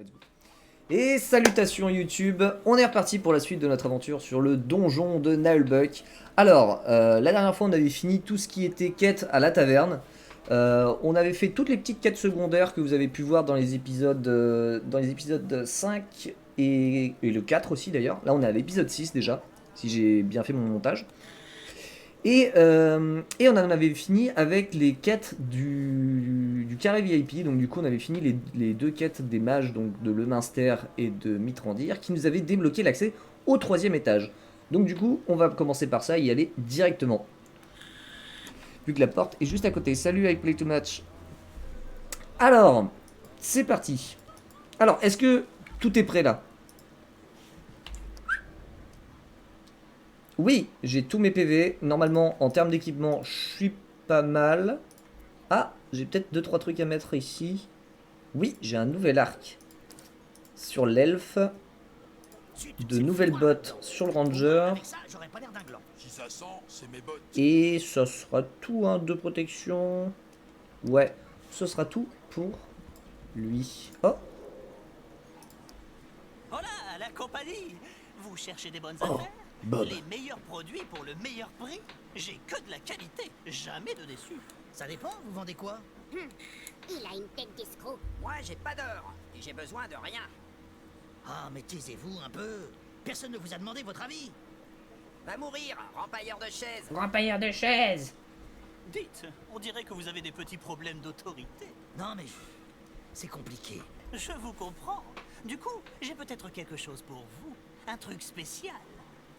let's go. Et salutations YouTube, on est reparti pour la suite de notre aventure sur le donjon de Nullbuck. Alors, la dernière fois on avait fini tout ce qui était quête à la taverne. On avait fait toutes les petites quêtes secondaires que vous avez pu voir dans les épisodes 5 et le 4 aussi d'ailleurs. Là on est à l'épisode 6 déjà, si j'ai bien fait mon montage. Et on en avait fini avec les quêtes du carré VIP. Donc du coup on avait fini les deux quêtes des mages, donc de Le Minster et de Mitrandir, qui nous avaient débloqué l'accès au 3e étage. Donc du coup on va commencer par ça et y aller directement. Vu que la porte est juste à côté. Salut I Play Too Much. Alors, c'est parti. Alors, est-ce que tout est prêt là? Oui, j'ai tous mes PV. Normalement, en termes d'équipement, je suis pas mal. Ah, j'ai peut-être 2-3 trucs à mettre ici. Oui, j'ai un nouvel arc sur l'elfe. De nouvelles bottes sur le ranger. Et ça sera tout, hein, de protection. Ouais, ce sera tout pour lui. Oh, Voilà, la compagnie. Vous cherchez des bonnes oh, affaires? Bob. Les meilleurs produits pour le meilleur prix? J'ai que de la qualité, jamais de déçu. Ça dépend, vous vendez quoi? Il a une tête d'escroc. Moi, j'ai pas d'or et j'ai besoin de rien. Ah, mais taisez-vous un peu. Personne ne vous a demandé votre avis. Va mourir, rempailleur de chaises. Grand-payeur de chaises. Dites, on dirait que vous avez des petits problèmes d'autorité. Non, mais c'est compliqué. Je vous comprends. Du coup, j'ai peut-être quelque chose pour vous. Un truc spécial.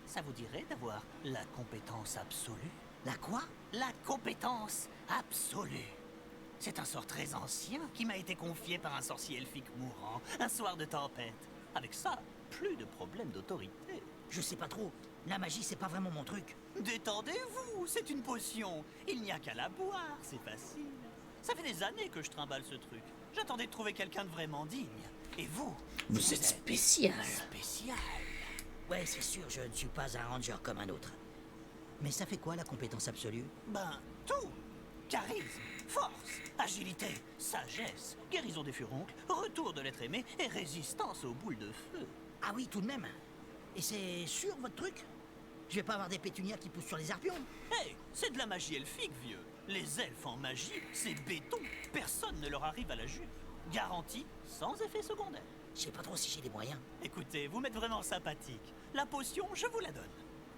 Ça vous dirait d'avoir la compétence absolue? La quoi? La compétence absolue. C'est un sort très ancien qui m'a été confié par un sorcier elfique mourant, un soir de tempête. Avec ça, plus de problème d'autorité. Je sais pas trop. La magie, c'est pas vraiment mon truc. Détendez-vous, c'est une potion. Il n'y a qu'à la boire, c'est facile. Ça fait des années que je trimballe ce truc. J'attendais de trouver quelqu'un de vraiment digne. Et vous? Vous êtes spécial. Spécial. Ouais, c'est sûr, je ne suis pas un ranger comme un autre. Mais ça fait quoi, la compétence absolue? Ben, tout. Charisme, force, agilité, sagesse, guérison des furoncles, retour de l'être aimé et résistance aux boules de feu. Ah oui, tout de même. Et c'est sûr, votre truc? Je vais pas avoir des pétunias qui poussent sur les arpions. Hey, c'est de la magie elfique, vieux. Les elfes en magie, c'est béton. Personne ne leur arrive à la jupe. Garantie, sans effet secondaire. Je sais pas trop si j'ai les moyens. Écoutez, vous m'êtes vraiment sympathique. La potion, je vous la donne.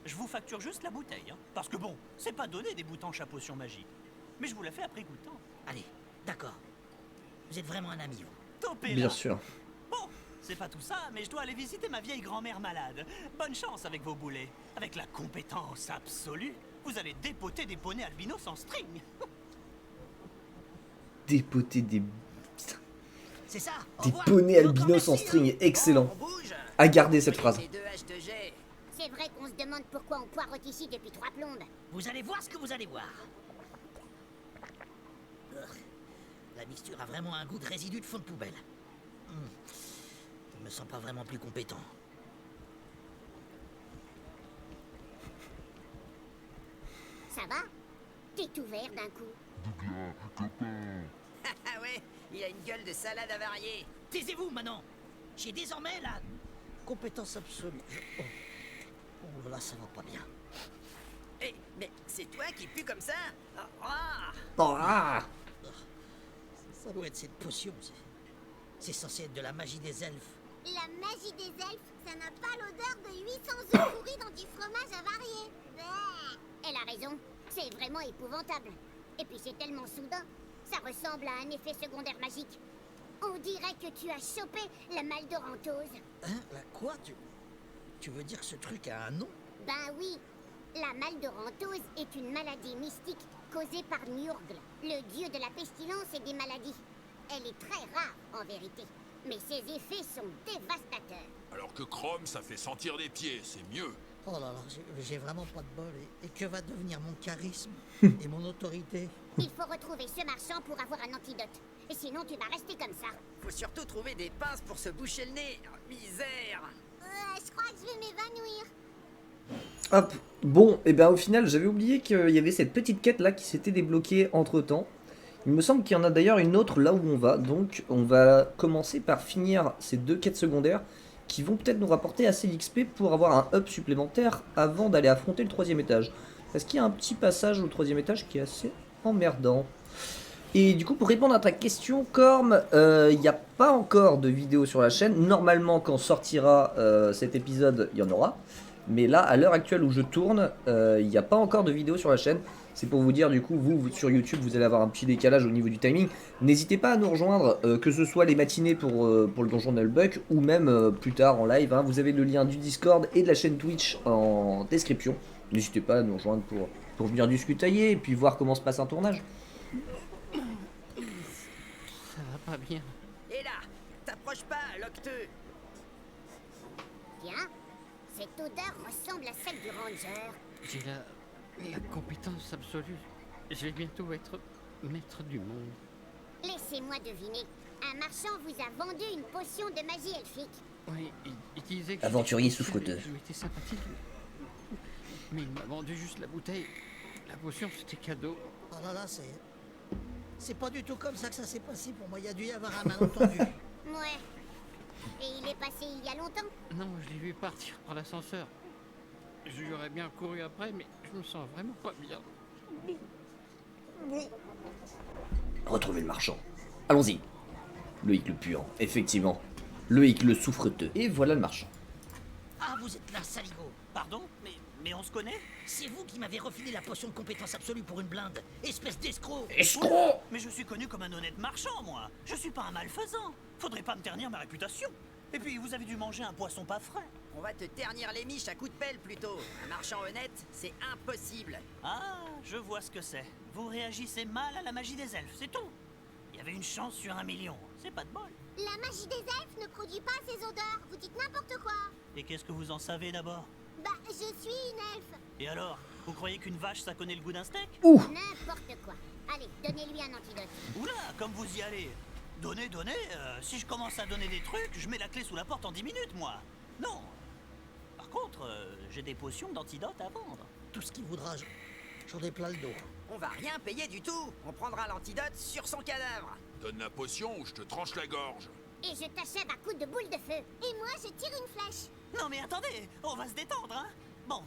Je vous facture juste la bouteille, hein, parce que bon, c'est pas donné des boutanches à potion magique. Mais je vous la fais après goûtant. Allez, d'accord. Vous êtes vraiment un ami, vous. Topez bien là. sûr. Bon, c'est pas tout ça, mais je dois aller visiter ma vieille grand-mère malade. Bonne chance avec vos boulets. Avec la compétence absolue, vous allez dépoter des poneys albinos en string. Dépoter des C'est ça. Au revoir. poneys Et encore albinos en merci, string. hein. Excellent. On bouge. À garder cette phrase. Ces deux haches de jet. C'est vrai qu'on se demande pourquoi on poireaute ici depuis 3 plombes. Vous allez voir ce que vous allez voir. Urgh. La mixture a vraiment un goût de résidu de fond de poubelle. Je me sens pas vraiment plus compétent. Ça va? T'es tout vert d'un coup. Ah ouais, il a une gueule de salade avariée. Taisez-vous, Manon. J'ai désormais la compétence absolue. Oh là là, ça va pas bien. Eh, mais c'est toi qui pue comme ça? Ah, Oh, ah. Ça doit être cette potion. C'est censé être de la magie des elfes. La magie des elfes, ça n'a pas l'odeur de 800 œufs pourris dans du fromage avarié. Bleh. Elle a raison, c'est vraiment épouvantable. Et puis c'est tellement soudain, ça ressemble à un effet secondaire magique. On dirait que tu as chopé la maldorantose. Hein? La quoi? Tu veux dire que ce truc a un nom? Ben oui, la maldorantose est une maladie mystique causée par Nurgle, le dieu de la pestilence et des maladies. Elle est très rare en vérité, mais ses effets sont dévastateurs. Alors que Chrome, ça fait sentir les pieds, c'est mieux. Oh là là, j'ai vraiment pas de bol. Et que va devenir mon charisme et mon autorité? Il faut retrouver ce marchand pour avoir un antidote. Et sinon tu vas rester comme ça. faut surtout trouver des pinces pour se boucher le nez. Oh, misère. Je crois que je vais m'évanouir. Hop. Bon, et ben au final, j'avais oublié qu'il y avait cette petite quête là qui s'était débloquée entre temps. Il me semble qu'il y en a d'ailleurs une autre là où on va, donc on va commencer par finir ces 2 quêtes secondaires qui vont peut-être nous rapporter assez d'XP pour avoir un up supplémentaire avant d'aller affronter le 3e étage. Parce qu'il y a un petit passage au 3e étage qui est assez emmerdant. Et du coup, pour répondre à ta question, Corm, il n'y a pas encore de vidéo sur la chaîne. Normalement, quand sortira cet épisode, il y en aura. Mais là, à l'heure actuelle où je tourne, il n'y a pas encore de vidéo sur la chaîne. C'est pour vous dire, du coup, vous, sur YouTube, vous allez avoir un petit décalage au niveau du timing. N'hésitez pas à nous rejoindre, que ce soit les matinées pour le donjon de Nullbuck, ou même plus tard en live. Hein. Vous avez le lien du Discord et de la chaîne Twitch en description. N'hésitez pas à nous rejoindre pour venir discutailler et puis voir comment se passe un tournage. Ça va pas bien. Et là, t'approches pas, Locteux. Tiens, cette odeur ressemble à celle du ranger. J'ai la compétence absolue. Je vais bientôt être maître du monde. Laissez-moi deviner. Un marchand vous a vendu une potion de magie elfique. Oui, il disait que... Aventurier souffreteux. Je m'étais sympathique. Mais il m'a vendu juste la bouteille. La potion, c'était cadeau. Oh là là, c'est pas du tout comme ça que ça s'est passé pour moi. Il y a dû y avoir un malentendu. Ouais. Et il est passé il y a longtemps. Non, je l'ai vu partir par l'ascenseur. Je lui aurais bien couru après, mais je me sens vraiment pas bien. Retrouvez le marchand. Allons-y. Le hic le puant, effectivement. Le hic le souffreteux. Et voilà le marchand. Ah, vous êtes là, saligo. Pardon? Mais on se connaît? C'est vous qui m'avez refilé la potion de compétence absolue pour une blinde. Espèce d'escroc. Escroc! Mais je suis connu comme un honnête marchand, moi. Je suis pas un malfaisant. Faudrait pas me ternir ma réputation. Et puis, vous avez dû manger un poisson pas frais. On va te ternir les miches à coups de pelle plutôt. Un marchand honnête, c'est impossible. Ah, je vois ce que c'est. Vous réagissez mal à la magie des elfes, c'est tout. Il y avait une chance sur 1 million. C'est pas de bol. La magie des elfes ne produit pas ces odeurs. Vous dites n'importe quoi. Et qu'est-ce que vous en savez d'abord? Bah, je suis une elfe. Et alors? Vous croyez qu'une vache, ça connaît le goût d'un steak? Ouh! N'importe quoi. Allez, donnez-lui un antidote. Oula, comme vous y allez. Donnez, si je commence à donner des trucs, je mets la clé sous la porte en 10 minutes, moi. Non. Par contre, j'ai des potions d'antidote à vendre. Tout ce qu'il voudra, j'en ai plein le dos. On va rien payer du tout. On prendra l'antidote sur son cadavre. Donne la potion ou je te tranche la gorge. Et je t'achève à coups de boule de feu. Et moi, je tire une flèche. Non mais attendez, on va se détendre, hein. Bon,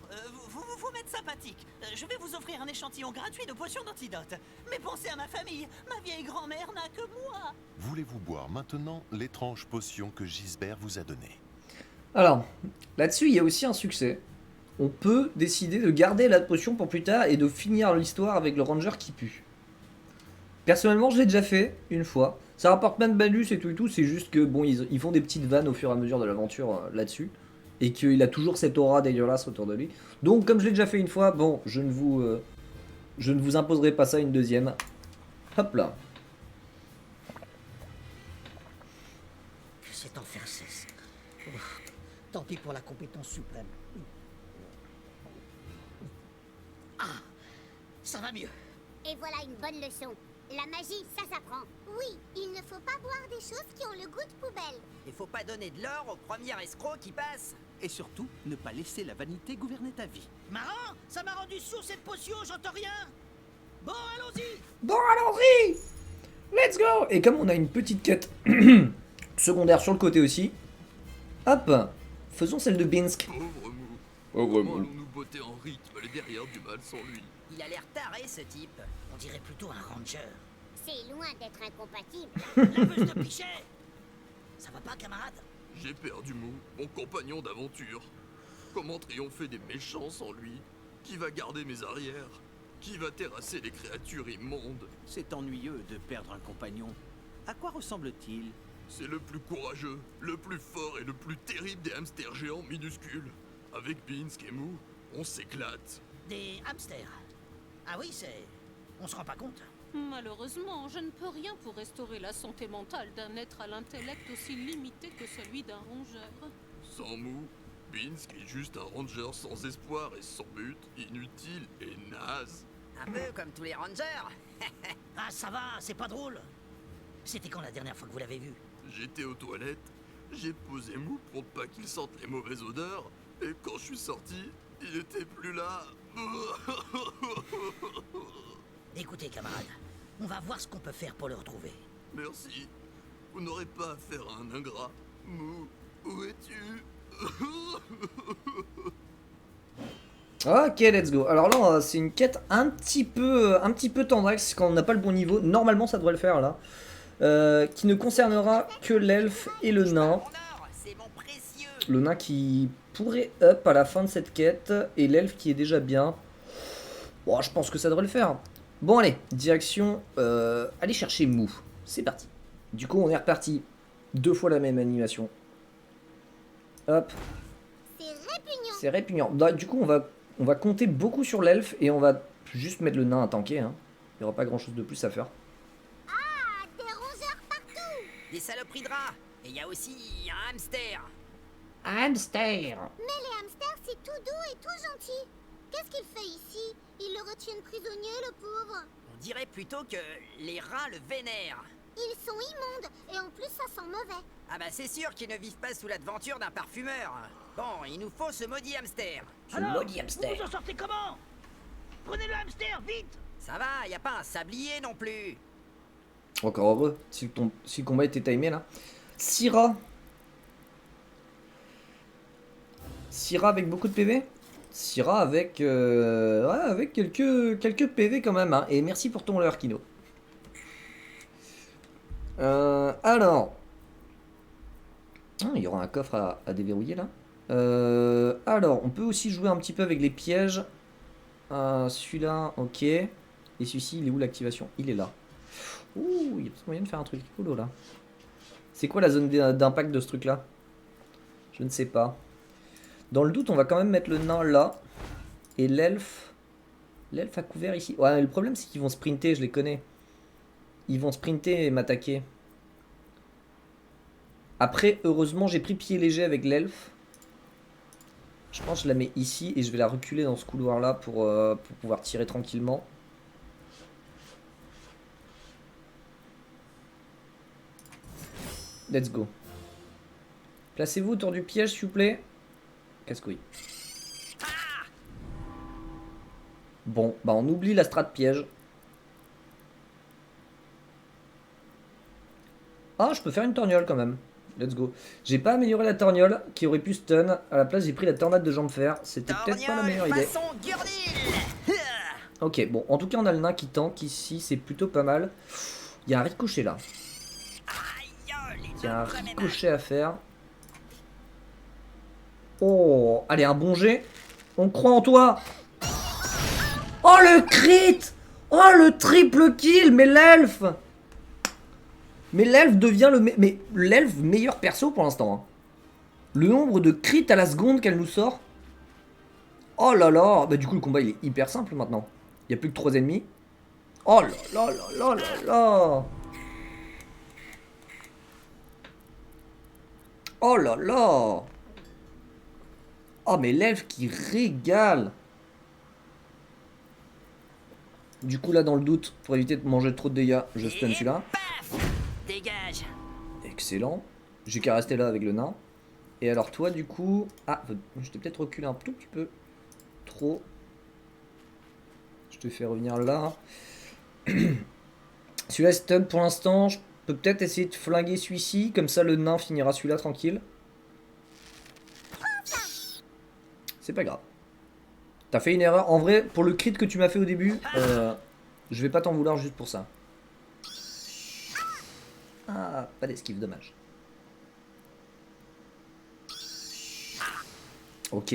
vous m'êtes sympathique. Je vais vous offrir un échantillon gratuit de potions d'antidote. Mais pensez à ma famille. Ma vieille grand-mère n'a que moi. Voulez-vous boire maintenant l'étrange potion que Gisbert vous a donnée? Alors, là-dessus, il y a aussi un succès. On peut décider de garder la potion pour plus tard et de finir l'histoire avec le ranger qui pue. Personnellement, je l'ai déjà fait une fois. Ça rapporte plein de malus et tout, c'est juste que bon, ils font des petites vannes au fur et à mesure de l'aventure là-dessus. Et qu'il a toujours cette aura dégueulasse autour de lui. Donc, comme je l'ai déjà fait une fois, bon, je ne vous imposerai pas ça une deuxième. Hop là. Que cet enfer cesse. Ouf. Tant pis pour la compétence suprême. Ah, ça va mieux. Et voilà une bonne leçon. La magie, ça s'apprend. Oui, il ne faut pas boire des choses qui ont le goût de poubelle. Il faut pas donner de l'or au premier escroc qui passe. Et surtout, ne pas laisser la vanité gouverner ta vie. Marrant, ça m'a rendu sourd cette potion, j'entends rien. Bon, allons-y. Bon, allons-y! Let's go! Et comme on a une petite quête secondaire sur le côté aussi, hop, faisons celle de Binsk. Pauvre mou. Oh, Comment allons-nous botter en rythme les derrière du mal sans lui? Il a l'air taré ce type. On dirait plutôt un ranger. C'est loin d'être incompatible. Laveuse de pichet. Ça va pas, camarade? J'ai perdu Mou, mon compagnon d'aventure. Comment triompher des méchants sans lui? Qui va garder mes arrières? Qui va terrasser les créatures immondes? C'est ennuyeux de perdre un compagnon. À quoi ressemble-t-il? C'est le plus courageux, le plus fort et le plus terrible des hamsters géants minuscules. Avec Binsk et Mou, on s'éclate. Des hamsters. Ah oui, c'est... On se rend pas compte. Malheureusement, je ne peux rien pour restaurer la santé mentale d'un être à l'intellect aussi limité que celui d'un rongeur. Sans Mou, Binsk est juste un ranger sans espoir et sans but, inutile et naze. Un peu comme tous les rangers. Ah, ça va, c'est pas drôle. C'était quand la dernière fois que vous l'avez vu? J'étais aux toilettes, j'ai posé Mou pour pas qu'il sente les mauvaises odeurs, et quand je suis sorti, il était plus là. Écoutez, camarade, On va voir ce qu'on peut faire pour le retrouver. Merci. Vous n'aurez pas affaire à un ingrat. Mou, où es-tu? Ok, let's go. Alors là, c'est une quête un petit peu tendrex quand on n'a pas le bon niveau. Normalement, ça devrait le faire là. Qui ne concernera que l'elfe et le nain. Le nain qui pourrait up à la fin de cette quête et l'elfe qui est déjà bien. Bon, je pense que ça devrait le faire. Bon, allez, direction. Allez chercher Mou. C'est parti. Du coup, on est reparti. 2 fois la même animation. Hop. C'est répugnant. Bah, du coup, on va compter beaucoup sur l'elfe et on va juste mettre le nain à tanker. Hein. Il n'y aura pas grand chose de plus à faire. Ah, des rongeurs partout. Des saloperies de rats. Et il y a aussi un hamster. Hamster. Mais les hamsters, c'est tout doux et tout gentil. Qu'est-ce qu'il fait ici? Ils le retiennent prisonnier, le pauvre. On dirait plutôt que les rats le vénèrent. Ils sont immondes et en plus ça sent mauvais. Ah bah c'est sûr qu'ils ne vivent pas sous l'aventure d'un parfumeur. Bon, il nous faut ce maudit hamster. Alors, vous vous en sortez comment? Prenez le hamster, vite! Ça va, y a pas un sablier non plus. Encore heureux, si le combat était timé là. Syrah. Syrah avec beaucoup de PV. Syrah avec, ouais, avec quelques PV quand même. Hein. Et merci pour ton leurre, Kino. Alors. Il y aura un coffre à déverrouiller là. Alors, on peut aussi jouer un petit peu avec les pièges. Celui-là, ok. Et celui-ci, il est où l'activation? Il est là. Ouh, il y a peut-être moyen de faire un truc cool là. C'est quoi la zone d'impact de ce truc là? Je ne sais pas. Dans le doute, on va quand même mettre le nain là. Et l'elfe. L'elfe a couvert ici. Ouais, le problème c'est qu'ils vont sprinter, je les connais. Ils vont sprinter et m'attaquer. Après, heureusement, j'ai pris pied léger avec l'elfe. Je pense que je la mets ici et je vais la reculer dans ce couloir là pour pouvoir tirer tranquillement. Let's go. Placez-vous autour du piège, s'il vous plaît. Casse-couille. Bon, bah on oublie la strat piège. Ah, je peux faire une torgnole quand même. Let's go. J'ai pas amélioré la torgnole qui aurait pu stun. À la place, j'ai pris la tornade de jambes fer. C'était peut-être pas la meilleure idée. Ok, bon, en tout cas, on a le nain qui tank ici. C'est plutôt pas mal. Il y a un ricochet là. Il y a un ricochet à faire. Oh, allez, un bon jet. On croit en toi. Oh, le crit. Oh, le triple kill. Mais l'elfe. Mais l'elfe devient mais l'elfe meilleur perso pour l'instant. Hein. Le nombre de crits à la seconde qu'elle nous sort. Oh là là. Bah du coup, le combat, il est hyper simple maintenant. Il n'y a plus que 3 ennemis. Oh là là là là là là. Oh là là. Oh mais l'elfe qui régale. Du coup là dans le doute, pour éviter de manger trop de dégâts, je stun celui-là. Dégage. Excellent. J'ai qu'à rester là avec le nain. Et alors toi du coup... Ah, je t'ai peut-être reculé un tout petit peu. Trop. Je te fais revenir là. Celui-là est stun pour l'instant. Je peux peut-être essayer de flinguer celui-ci. Comme ça le nain finira celui-là tranquille. C'est pas grave. T'as fait une erreur. En vrai, pour le crit que tu m'as fait au début, je vais pas t'en vouloir juste pour ça. Ah, pas d'esquive, dommage. Ok.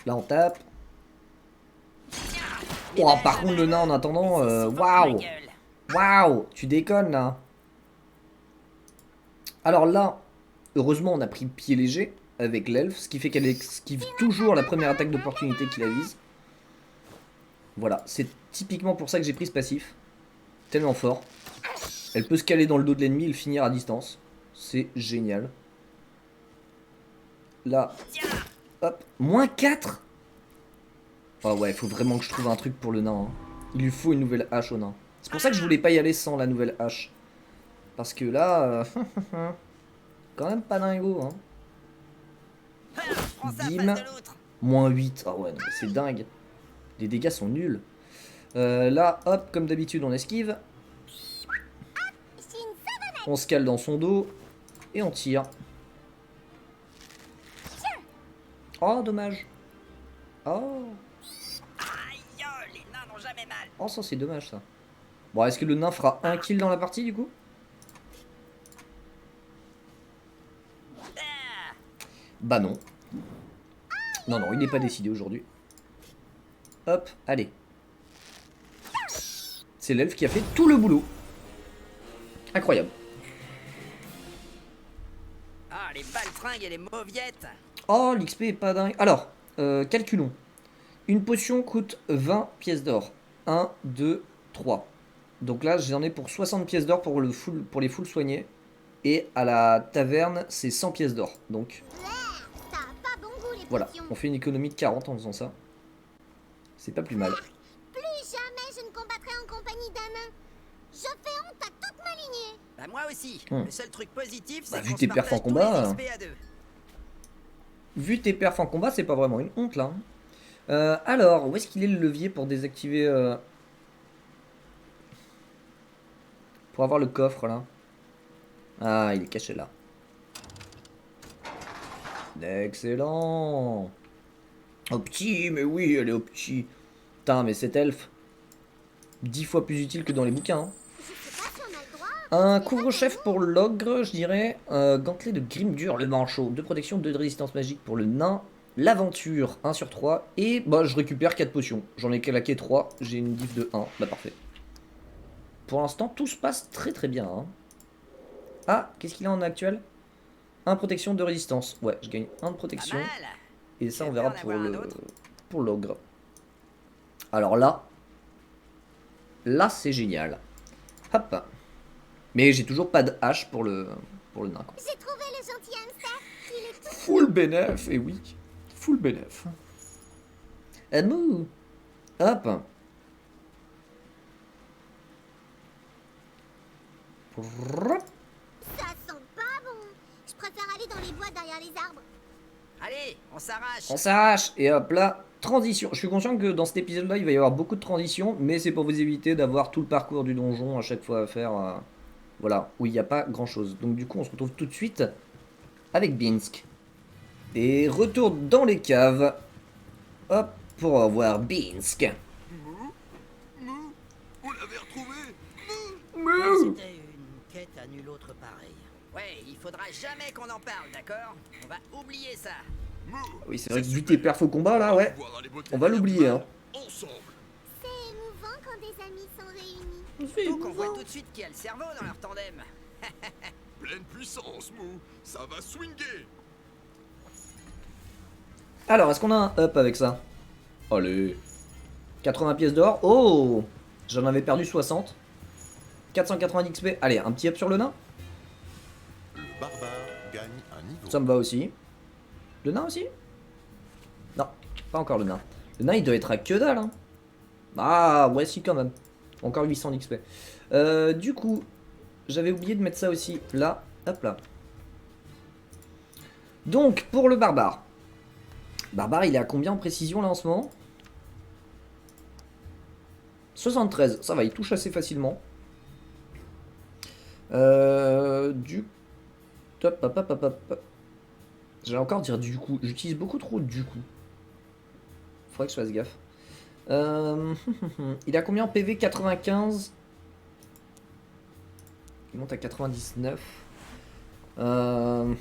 Là, on tape. Oh, par contre, le nain, en attendant, waouh! Waouh! Tu déconnes, là. Alors là, heureusement, on a pris pied léger avec l'elfe, ce qui fait qu'elle esquive toujours la première attaque d'opportunité qui la vise. Voilà, c'est typiquement pour ça que j'ai pris ce passif. Tellement fort. Elle peut se caler dans le dos de l'ennemi et le finir à distance. C'est génial. Là. Hop. Moins 4. Oh ouais, il faut vraiment que je trouve un truc pour le nain. Hein. Il lui faut une nouvelle hache au nain. C'est pour ça que je voulais pas y aller sans la nouvelle hache. Parce que là... quand même pas dingo. Hein. Dim. Moins 8. Ah ouais, c'est dingue. Les dégâts sont nuls. Là, hop, comme d'habitude, on esquive. On se cale dans son dos. Et on tire. Oh, dommage. Oh. Aïe, les nains n'ont jamais mal. Oh, ça c'est dommage ça. Bon, est-ce que le nain fera un kill dans la partie du coup? Bah non. Non, non, il n'est pas décidé aujourd'hui. Hop, allez. C'est l'elfe qui a fait tout le boulot. Incroyable. Ah, les baltringues et les mauviettes. Oh, l'XP est pas dingue. Alors, calculons. Une potion coûte 20 pièces d'or. 1, 2, 3. Donc là, j'en ai pour 60 pièces d'or pour les full soignés. Et à la taverne, c'est 100 pièces d'or. Donc, voilà, on fait une économie de 40 en faisant ça. C'est pas plus mal. Plus jamais je ne combattrai en compagnie d'un nain. Je fais honte à toute ma lignée. Bah moi aussi. Le seul truc positif, c'est vu qu'on tes se perfs en partage tous les combat, XP à deux. Vu tes perfs en combat, c'est pas vraiment une honte là. Alors, où est-ce qu'il est le levier pour désactiver pour avoir le coffre là? Ah, il est caché là. Excellent. Oh petit, mais oui, elle est au petit. Putain, mais cet elfe, 10 fois plus utile que dans les bouquins. Hein. Un couvre-chef pour l'ogre, je dirais. Gantelet de Grimdur, le manchot. 2 protection, 2 de résistance magique pour le nain. L'aventure, 1 sur 3. Et bah, je récupère 4 potions. J'en ai claqué 3. J'ai une diff de 1. Bah, parfait. Pour l'instant, tout se passe très très bien. Hein. Ah, qu'est-ce qu'il a en actuel? 1 protection, 2 résistance. Ouais, je gagne 1 de protection. Et ça, on verra pour l'ogre. Alors là. Là, c'est génial. Hop. Mais j'ai toujours pas de hache pour le nain. J'ai trouvé le gentil hamster. Il est tout... Full bénéf, et oui. Full bénéf. Amou. Hop. Ça sent pas bon. Je préfère aller dans les bois derrière les arbres. Allez, on s'arrache. On s'arrache. Et hop là, transition. Je suis conscient que dans cet épisode-là, il va y avoir beaucoup de transitions. Mais c'est pour vous éviter d'avoir tout le parcours du donjon à chaque fois à faire. Voilà, où il n'y a pas grand-chose. Donc du coup, on se retrouve tout de suite avec Binsk. Et retour dans les caves. Hop, pour revoir Binsk. Vous l'avez retrouvé? C'était une quête à nul autre pareil. Ouais, il faudra jamais qu'on en parle, d'accord? On va oublier ça. Oui, c'est vrai que vu tes perfs au combat là, ouais. On va l'oublier, hein. Ensemble. C'est émouvant quand des amis sont réunis. Surtout qu'on voit tout de suite qui a le cerveau dans leur tandem. Pleine puissance, Mou. Ça va swinger. Alors, est-ce qu'on a un up avec ça? Allez. 80 pièces d'or. Oh! J'en avais perdu 60. 490 XP. Allez, un petit up sur le nain. Le barbare gagne un niveau. Ça me va aussi. Le nain aussi? Non, pas encore le nain. Le nain, il doit être à que dalle. Hein. Ah, ouais, si, quand même. Encore 800 XP. Du coup, j'avais oublié de mettre ça aussi là. Hop là. Donc, pour le barbare. Barbare, il est à combien en précision là en ce moment? 73. Ça va, il touche assez facilement. Du... Hop, hop, hop, hop, hop. J'allais encore dire du coup. J'utilise beaucoup trop du coup. Faudrait que je fasse gaffe. Il a combien en PV? 95. Il monte à 99. Faudrait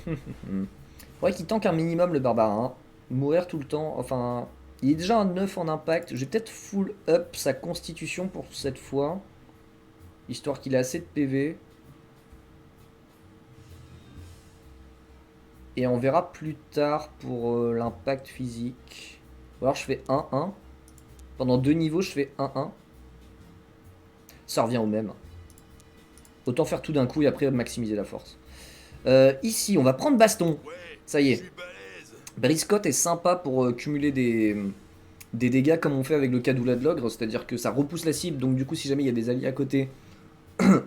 qu'il tank un minimum le barbare. Hein. Mourir tout le temps. Enfin, il est déjà un 9 en impact. Je vais peut-être full up sa constitution pour cette fois. Histoire qu'il ait assez de PV. Et on verra plus tard pour l'impact physique. Ou alors je fais 1-1. Pendant 2 niveaux, je fais 1-1. Ça revient au même. Autant faire tout d'un coup et après maximiser la force. Ici, on va prendre baston. Ça y est. Briscotte est sympa pour cumuler des dégâts comme on fait avec le Cadoula de l'ogre. C'est-à-dire que ça repousse la cible. Donc du coup, si jamais il y a des alliés à côté,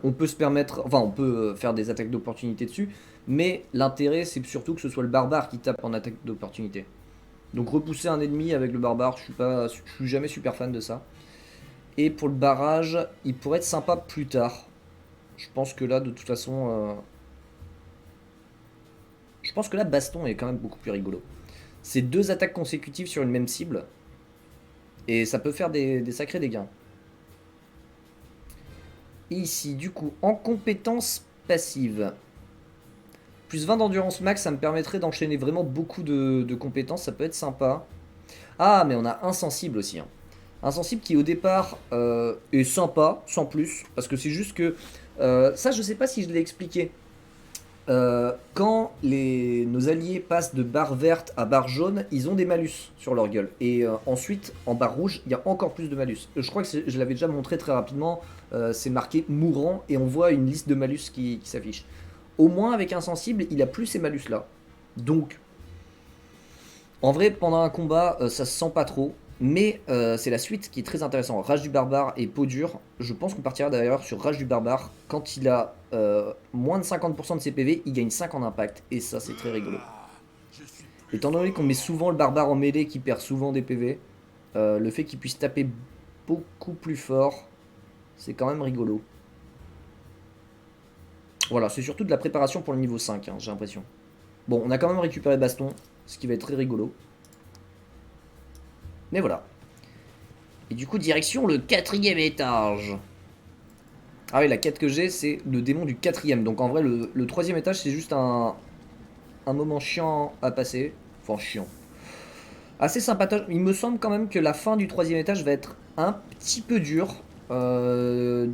on peut se permettre... Enfin, on peut faire des attaques d'opportunité dessus. Mais l'intérêt, c'est surtout que ce soit le barbare qui tape en attaque d'opportunité. Donc repousser un ennemi avec le barbare, je suis jamais super fan de ça. Et pour le barrage, il pourrait être sympa plus tard. Je pense que là, de toute façon... Je pense que là, baston est quand même beaucoup plus rigolo. C'est 2 attaques consécutives sur une même cible. Et ça peut faire des sacrés dégâts. Et ici, du coup, en compétences passives. Plus 20 d'endurance max, ça me permettrait d'enchaîner vraiment beaucoup de compétences. Ça peut être sympa. Ah, mais on a insensible aussi. Hein. Insensible qui, au départ, est sympa, sans plus. Parce que c'est juste que... ça, je sais pas si je l'ai expliqué. Quand nos alliés passent de barre verte à barre jaune, ils ont des malus sur leur gueule. Et ensuite, en barre rouge, il y a encore plus de malus. Je crois que je l'avais déjà montré très rapidement. C'est marqué mourant et on voit une liste de malus qui s'affiche. Au moins, avec insensible, il a plus ces malus là. Donc, en vrai, pendant un combat, ça se sent pas trop. Mais c'est la suite qui est très intéressante. Rage du barbare et peau dure. Je pense qu'on partira d'ailleurs sur Rage du barbare. Quand il a moins de 50% de ses PV, il gagne 5 en impact. Et ça, c'est très rigolo. Étant donné qu'on met souvent le barbare en mêlée qui perd souvent des PV, le fait qu'il puisse taper beaucoup plus fort, c'est quand même rigolo. Voilà, c'est surtout de la préparation pour le niveau 5, hein, j'ai l'impression. Bon, on a quand même récupéré baston, ce qui va être très rigolo. Mais voilà. Et du coup, direction le 4e étage. Ah oui, la quête que j'ai, c'est le démon du 4e. Donc en vrai, le 3e étage, c'est juste un moment chiant à passer. Enfin, chiant. Assez sympatoche. Il me semble quand même que la fin du 3e étage va être un petit peu dure. Va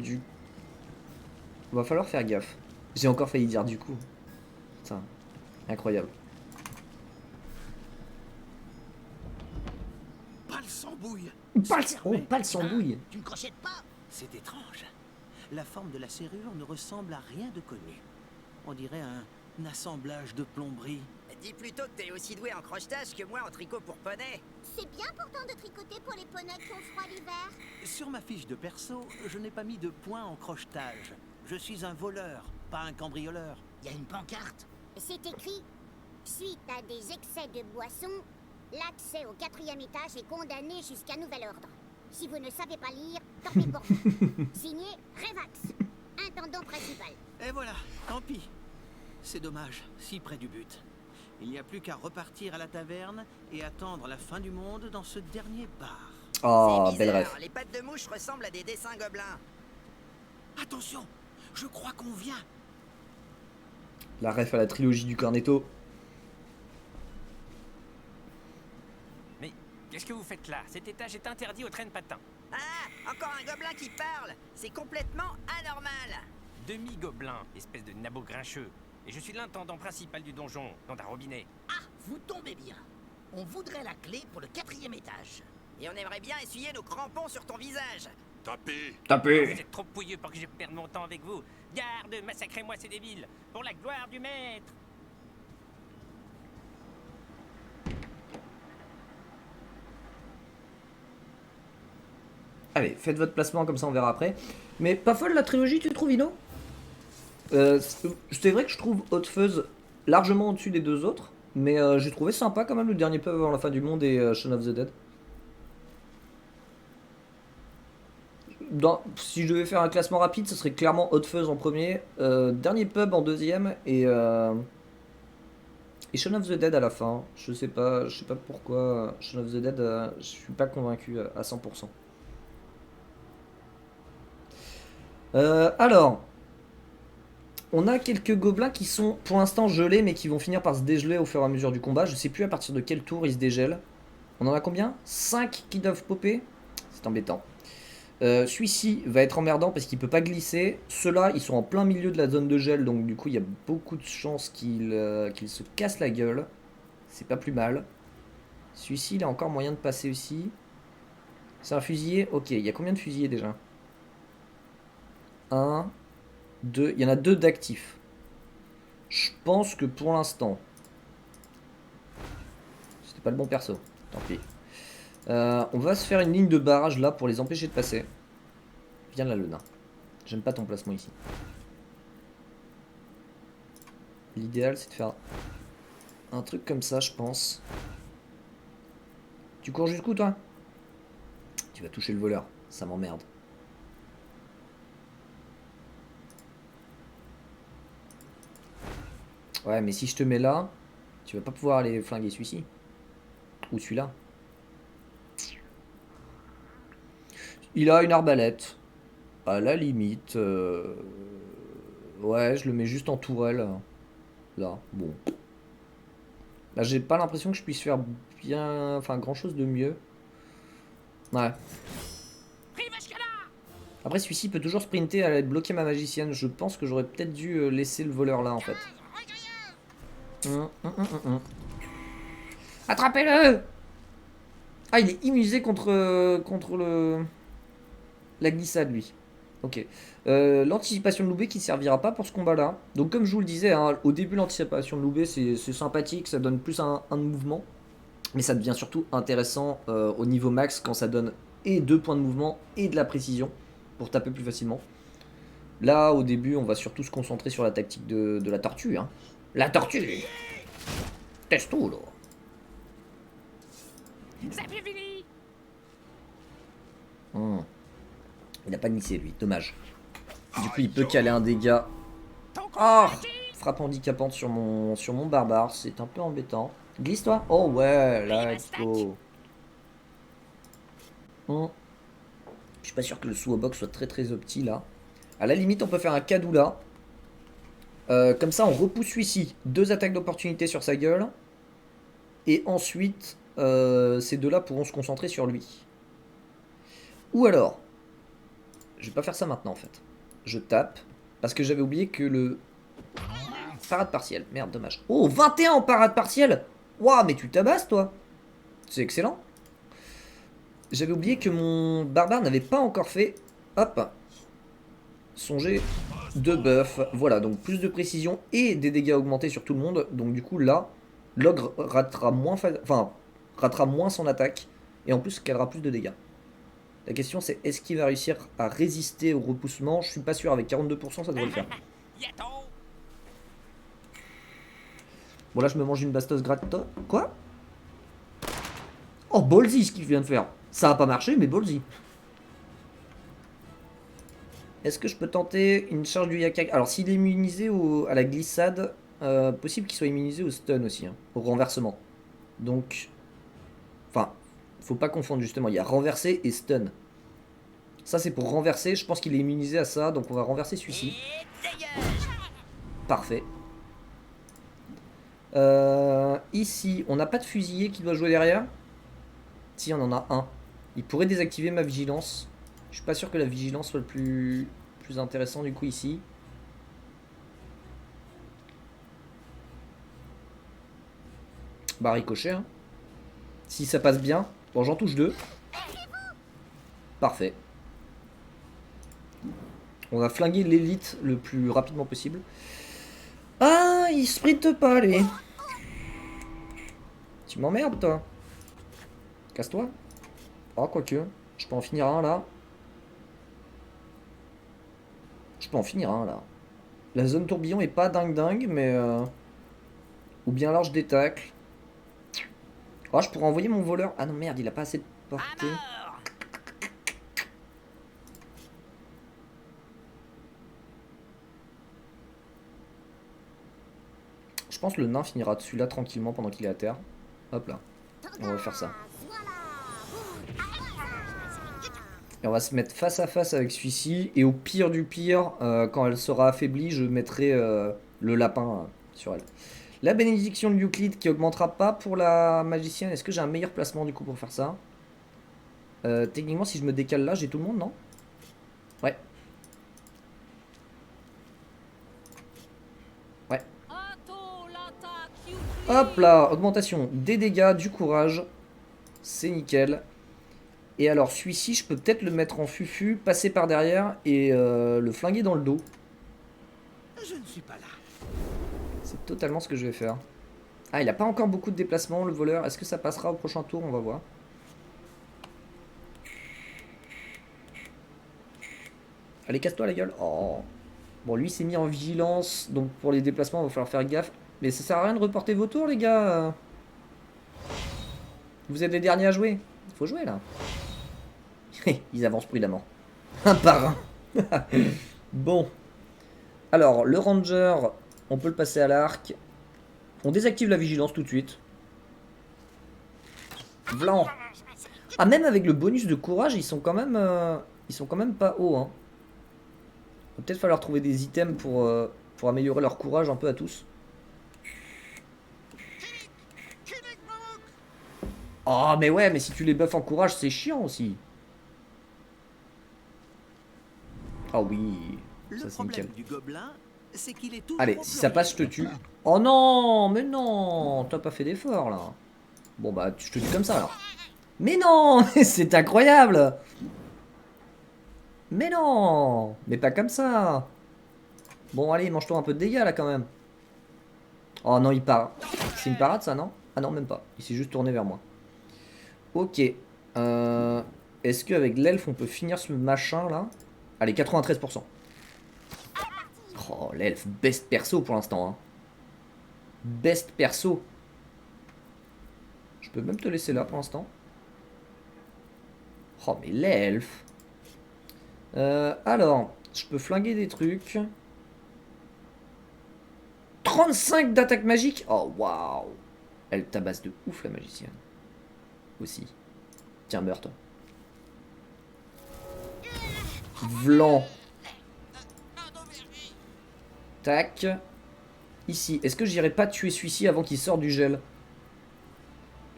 falloir faire gaffe. J'ai encore failli dire du coup. Putain, incroyable. Pas le sambouille. Pas le sambouille. Tu ne crochettes pas? C'est étrange. La forme de la serrure ne ressemble à rien de connu. On dirait un assemblage de plomberie. Dis plutôt que t'es aussi doué en crochetage que moi en tricot pour poney. C'est bien pourtant de tricoter pour les poneys qui ont froid l'hiver. Sur ma fiche de perso, je n'ai pas mis de point en crochetage. Je suis un voleur, pas un cambrioleur. Il y a une pancarte. C'est écrit « Suite à des excès de boisson, l'accès au 4e étage est condamné jusqu'à nouvel ordre. Si vous ne savez pas lire, tant pis pour vous. Signé Revax, intendant principal. » Et voilà, tant pis. C'est dommage, si près du but. Il n'y a plus qu'à repartir à la taverne et attendre la fin du monde dans ce dernier bar. Oh, c'est belle bizarre, rêve. les pattes de mouche ressemblent à des dessins gobelins. Attention, je crois qu'on vient. La ref à la trilogie du Cornetto. Mais qu'est-ce que vous faites là? Cet étage est interdit aux traînes patins. Ah, encore un gobelin qui parle. C'est complètement anormal. Demi-gobelin, espèce de nabot grincheux. Et je suis l'intendant principal du donjon, dans un robinet. Ah, vous tombez bien. On voudrait la clé pour le 4e étage. Et on aimerait bien essuyer nos crampons sur ton visage. Vous êtes trop pouilleux pour que je perde mon temps avec vous. Garde, massacrez-moi ces débiles, pour la gloire du maître. Allez, faites votre placement comme ça on verra après. Mais pas folle la trilogie, tu trouves, Ino? C'est vrai que je trouve Hot Fuzz largement au-dessus des deux autres. Mais j'ai trouvé sympa quand même le dernier pub avant la fin du monde et Shaun of the Dead. Si je devais faire un classement rapide, ce serait clairement Hot Fuzz en premier, dernier pub en deuxième et Shaun of the Dead à la fin. Je sais pas pourquoi Shaun of the Dead, je suis pas convaincu à 100%. Alors, on a quelques gobelins qui sont pour l'instant gelés mais qui vont finir par se dégeler au fur et à mesure du combat. Je sais plus à partir de quel tour ils se dégèlent. On en a combien? 5 qui doivent popper. C'est embêtant. Celui-ci va être emmerdant parce qu'il peut pas glisser. Ceux-là, ils sont en plein milieu de la zone de gel, donc du coup, il y a beaucoup de chances qu'il se casse la gueule. C'est pas plus mal. Celui-ci, il a encore moyen de passer aussi. C'est un fusilier. Ok, il y a combien de fusiliers déjà? 1, 2. Il y en a 2 d'actifs. Je pense que pour l'instant, c'était pas le bon perso. Tant pis. On va se faire une ligne de barrage là pour les empêcher de passer. Viens là le nain. J'aime pas ton placement ici. L'idéal c'est de faire un truc comme ça je pense. Tu cours jusqu'où toi? Tu vas toucher le voleur, ça m'emmerde. Ouais, mais si je te mets là, tu vas pas pouvoir aller flinguer celui-ci. Ou celui-là. Il a une arbalète. À la limite. Ouais, je le mets juste en tourelle. Là, bon. Là, j'ai pas l'impression que je puisse faire bien... Enfin, grand-chose de mieux. Ouais. Après, celui-ci peut toujours sprinter à aller bloquer ma magicienne. Je pense que j'aurais peut-être dû laisser le voleur là, en fait. Attrapez-le! Ah, il est immunisé contre la glissade, lui. Ok. L'anticipation de Loubet qui ne servira pas pour ce combat-là. Donc, comme je vous le disais, hein, au début, l'anticipation de Loubet, c'est sympathique, ça donne plus un de mouvement. Mais ça devient surtout intéressant au niveau max quand ça donne et 2 points de mouvement et de la précision pour taper plus facilement. Là, au début, on va surtout se concentrer sur la tactique de la tortue. Hein. La tortue! Testo, là! Il n'a pas glissé, lui. Dommage. Du coup, il peut caler un dégât. Ah! Frappe handicapante sur mon barbare. C'est un peu embêtant. Glisse-toi. Oh ouais, let's go. Je suis pas sûr que le sous-box soit très opti là. À la limite, on peut faire un cadoula. Comme ça, on repousse celui-ci. 2 attaques d'opportunité sur sa gueule. Et ensuite, ces deux-là pourront se concentrer sur lui. Ou alors, je vais pas faire ça maintenant en fait. Je tape. Parce que j'avais oublié que le... Parade partielle. Merde, dommage. Oh, 21 en parade partielle. Waouh, mais tu tabasses toi. C'est excellent. J'avais oublié que mon barbare n'avait pas encore fait... Hop. Songer de buff. Voilà, donc plus de précision et des dégâts augmentés sur tout le monde. Donc du coup là, l'ogre ratera moins son attaque. Et en plus, qu'elle aura plus de dégâts. La question c'est, est-ce qu'il va réussir à résister au repoussement? Je suis pas sûr, avec 42% ça devrait le faire. Bon là je me mange une bastos gratos. Quoi? Oh ballsy ce qu'il vient de faire. Ça a pas marché mais ballsy. Est-ce que je peux tenter une charge du Yakak? Alors s'il est immunisé à la glissade, possible qu'il soit immunisé au stun aussi, hein, au renversement. Donc, enfin, faut pas confondre justement, il y a renverser et stun. Ça c'est pour renverser, je pense qu'il est immunisé à ça, donc on va renverser celui-ci. Parfait. Ici, on n'a pas de fusilier qui doit jouer derrière. Si, on en a un. Il pourrait désactiver ma vigilance. Je suis pas sûr que la vigilance soit le plus intéressant du coup ici. Bah ricochet. Hein. Si ça passe bien. Bon, j'en touche 2. Parfait. On va flinguer l'élite le plus rapidement possible. Ah, il sprinte pas, lui. Tu m'emmerdes, toi. Casse-toi. Oh, quoique. Je peux en finir un, là. Je peux en finir un, là. La zone tourbillon est pas dingue, mais... Ou bien alors je détacle. Oh, je pourrais envoyer mon voleur. Ah non, merde, il a pas assez de portée. Je pense que le nain finira dessus là tranquillement pendant qu'il est à terre. Hop là. On va faire ça. Et on va se mettre face à face avec celui-ci. Et au pire du pire, quand elle sera affaiblie, je mettrai le lapin sur elle. La bénédiction de Euclide qui augmentera pas pour la magicienne. Est-ce que j'ai un meilleur placement du coup pour faire ça? Techniquement, si je me décale là, j'ai tout le monde, non? Ouais. Ouais. Hop là, augmentation des dégâts, du courage. C'est nickel. Et alors celui-ci, je peux peut-être le mettre en fufu, passer par derrière et le flinguer dans le dos. Je ne suis pas là. C'est totalement ce que je vais faire. Ah, il a pas encore beaucoup de déplacements, le voleur. Est-ce que ça passera au prochain tour? On va voir. Allez, casse-toi la gueule. Oh. Bon, lui s'est mis en vigilance, donc pour les déplacements, il va falloir faire gaffe. Mais ça sert à rien de reporter vos tours, les gars. Vous êtes les derniers à jouer. Il faut jouer, là. Ils avancent prudemment. Un par un. Bon. Alors, le ranger, on peut le passer à l'arc. On désactive la vigilance tout de suite. Vlan. Ah, même avec le bonus de courage, ils sont quand même pas hauts. Hein. Va peut-être falloir trouver des items pour améliorer leur courage un peu à tous. Oh, mais ouais, mais si tu les buffes en courage, c'est chiant aussi. Ah oui, ça c'est nickel. Du gobelin, c'est qu'il est tout. Allez, si ça passe, je te tue. Oh non, mais non, t'as pas fait d'effort là. Bon bah, je te tue comme ça alors. Mais non, c'est incroyable. Mais non, mais pas comme ça. Bon, allez, mange-toi un peu de dégâts là quand même. Oh non, il part. C'est une parade ça, non? Ah non, même pas. Il s'est juste tourné vers moi. Ok. Est-ce qu'avec l'elfe, on peut finir ce machin là? Allez, 93%. Oh, l'elfe, best perso pour l'instant. Hein. Best perso. Je peux même te laisser là pour l'instant. Oh, mais l'elfe. Alors, je peux flinguer des trucs. 35 d'attaque magique. Oh, waouh. Elle tabasse de ouf, la magicienne. Aussi. Tiens, meurs, toi. Vlan. Tac. Ici. Est-ce que j'irai pas tuer celui-ci avant qu'il sorte du gel?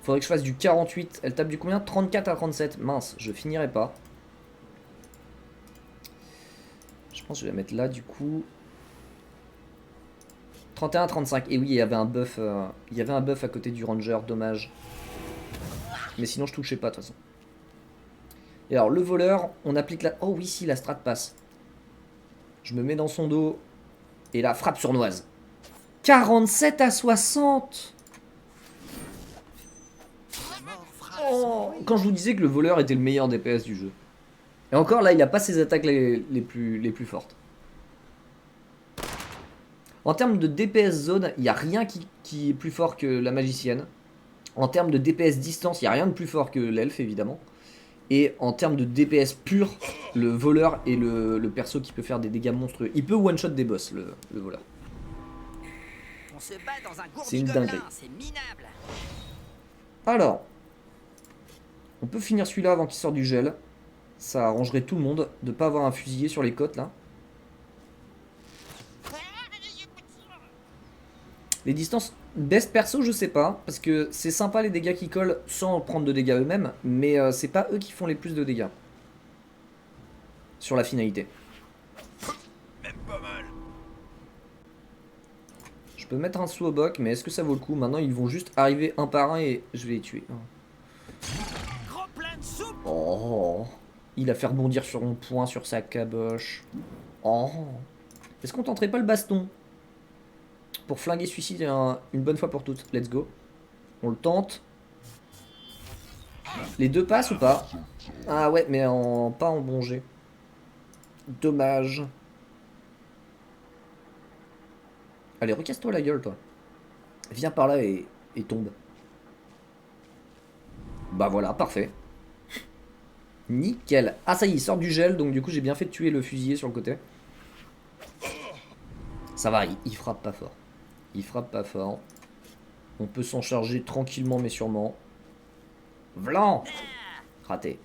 Faudrait que je fasse du 48. Elle tape du combien? 34 à 37. Mince, je finirai pas. Je pense que je vais la mettre là du coup. 31 à 35. Et oui, il y avait un buff. Il y avait un buff à côté du ranger, dommage. Mais sinon je touchais pas de toute façon. Et alors le voleur, on applique la... Oh oui, si, la strat passe. Je me mets dans son dos. Et la frappe sournoise. 47 à 60. Oh, quand je vous disais que le voleur était le meilleur DPS du jeu. Et encore là, il a pas ses attaques les plus fortes. En termes de DPS zone, il n'y a rien qui est plus fort que la magicienne. En termes de DPS distance, il n'y a rien de plus fort que l'elfe, évidemment. Et en termes de DPS pur, le voleur est le perso qui peut faire des dégâts monstrueux. Il peut one-shot des boss, le voleur. On se bat dans un C'est une dinguerie. C'est minable. Alors, on peut finir celui-là avant qu'il sorte du gel. Ça arrangerait tout le monde de pas avoir un fusillé sur les côtes, là. Les distances best perso, je sais pas, parce que c'est sympa les dégâts qui collent sans prendre de dégâts eux-mêmes, mais c'est pas eux qui font les plus de dégâts sur la finalité. Même pas mal. Je peux mettre un sous au boc, mais est-ce que ça vaut le coup? Maintenant, ils vont juste arriver un par un et je vais les tuer. Oh, il a fait rebondir sur mon poing, sur sa caboche. Oh, est-ce qu'on tenterait pas le baston? Pour flinguer celui-ci une bonne fois pour toutes. Let's go. On le tente. Les deux passent ou pas? Ah ouais, mais pas en bon jet. Dommage. Allez, recasse-toi la gueule, toi. Viens par là et tombe. Bah voilà, parfait. Nickel. Ah ça y est, il sort du gel, donc du coup j'ai bien fait de tuer le fusillé sur le côté. Ça va, il frappe pas fort. Il frappe pas fort. On peut s'en charger tranquillement mais sûrement. Vlan! Raté.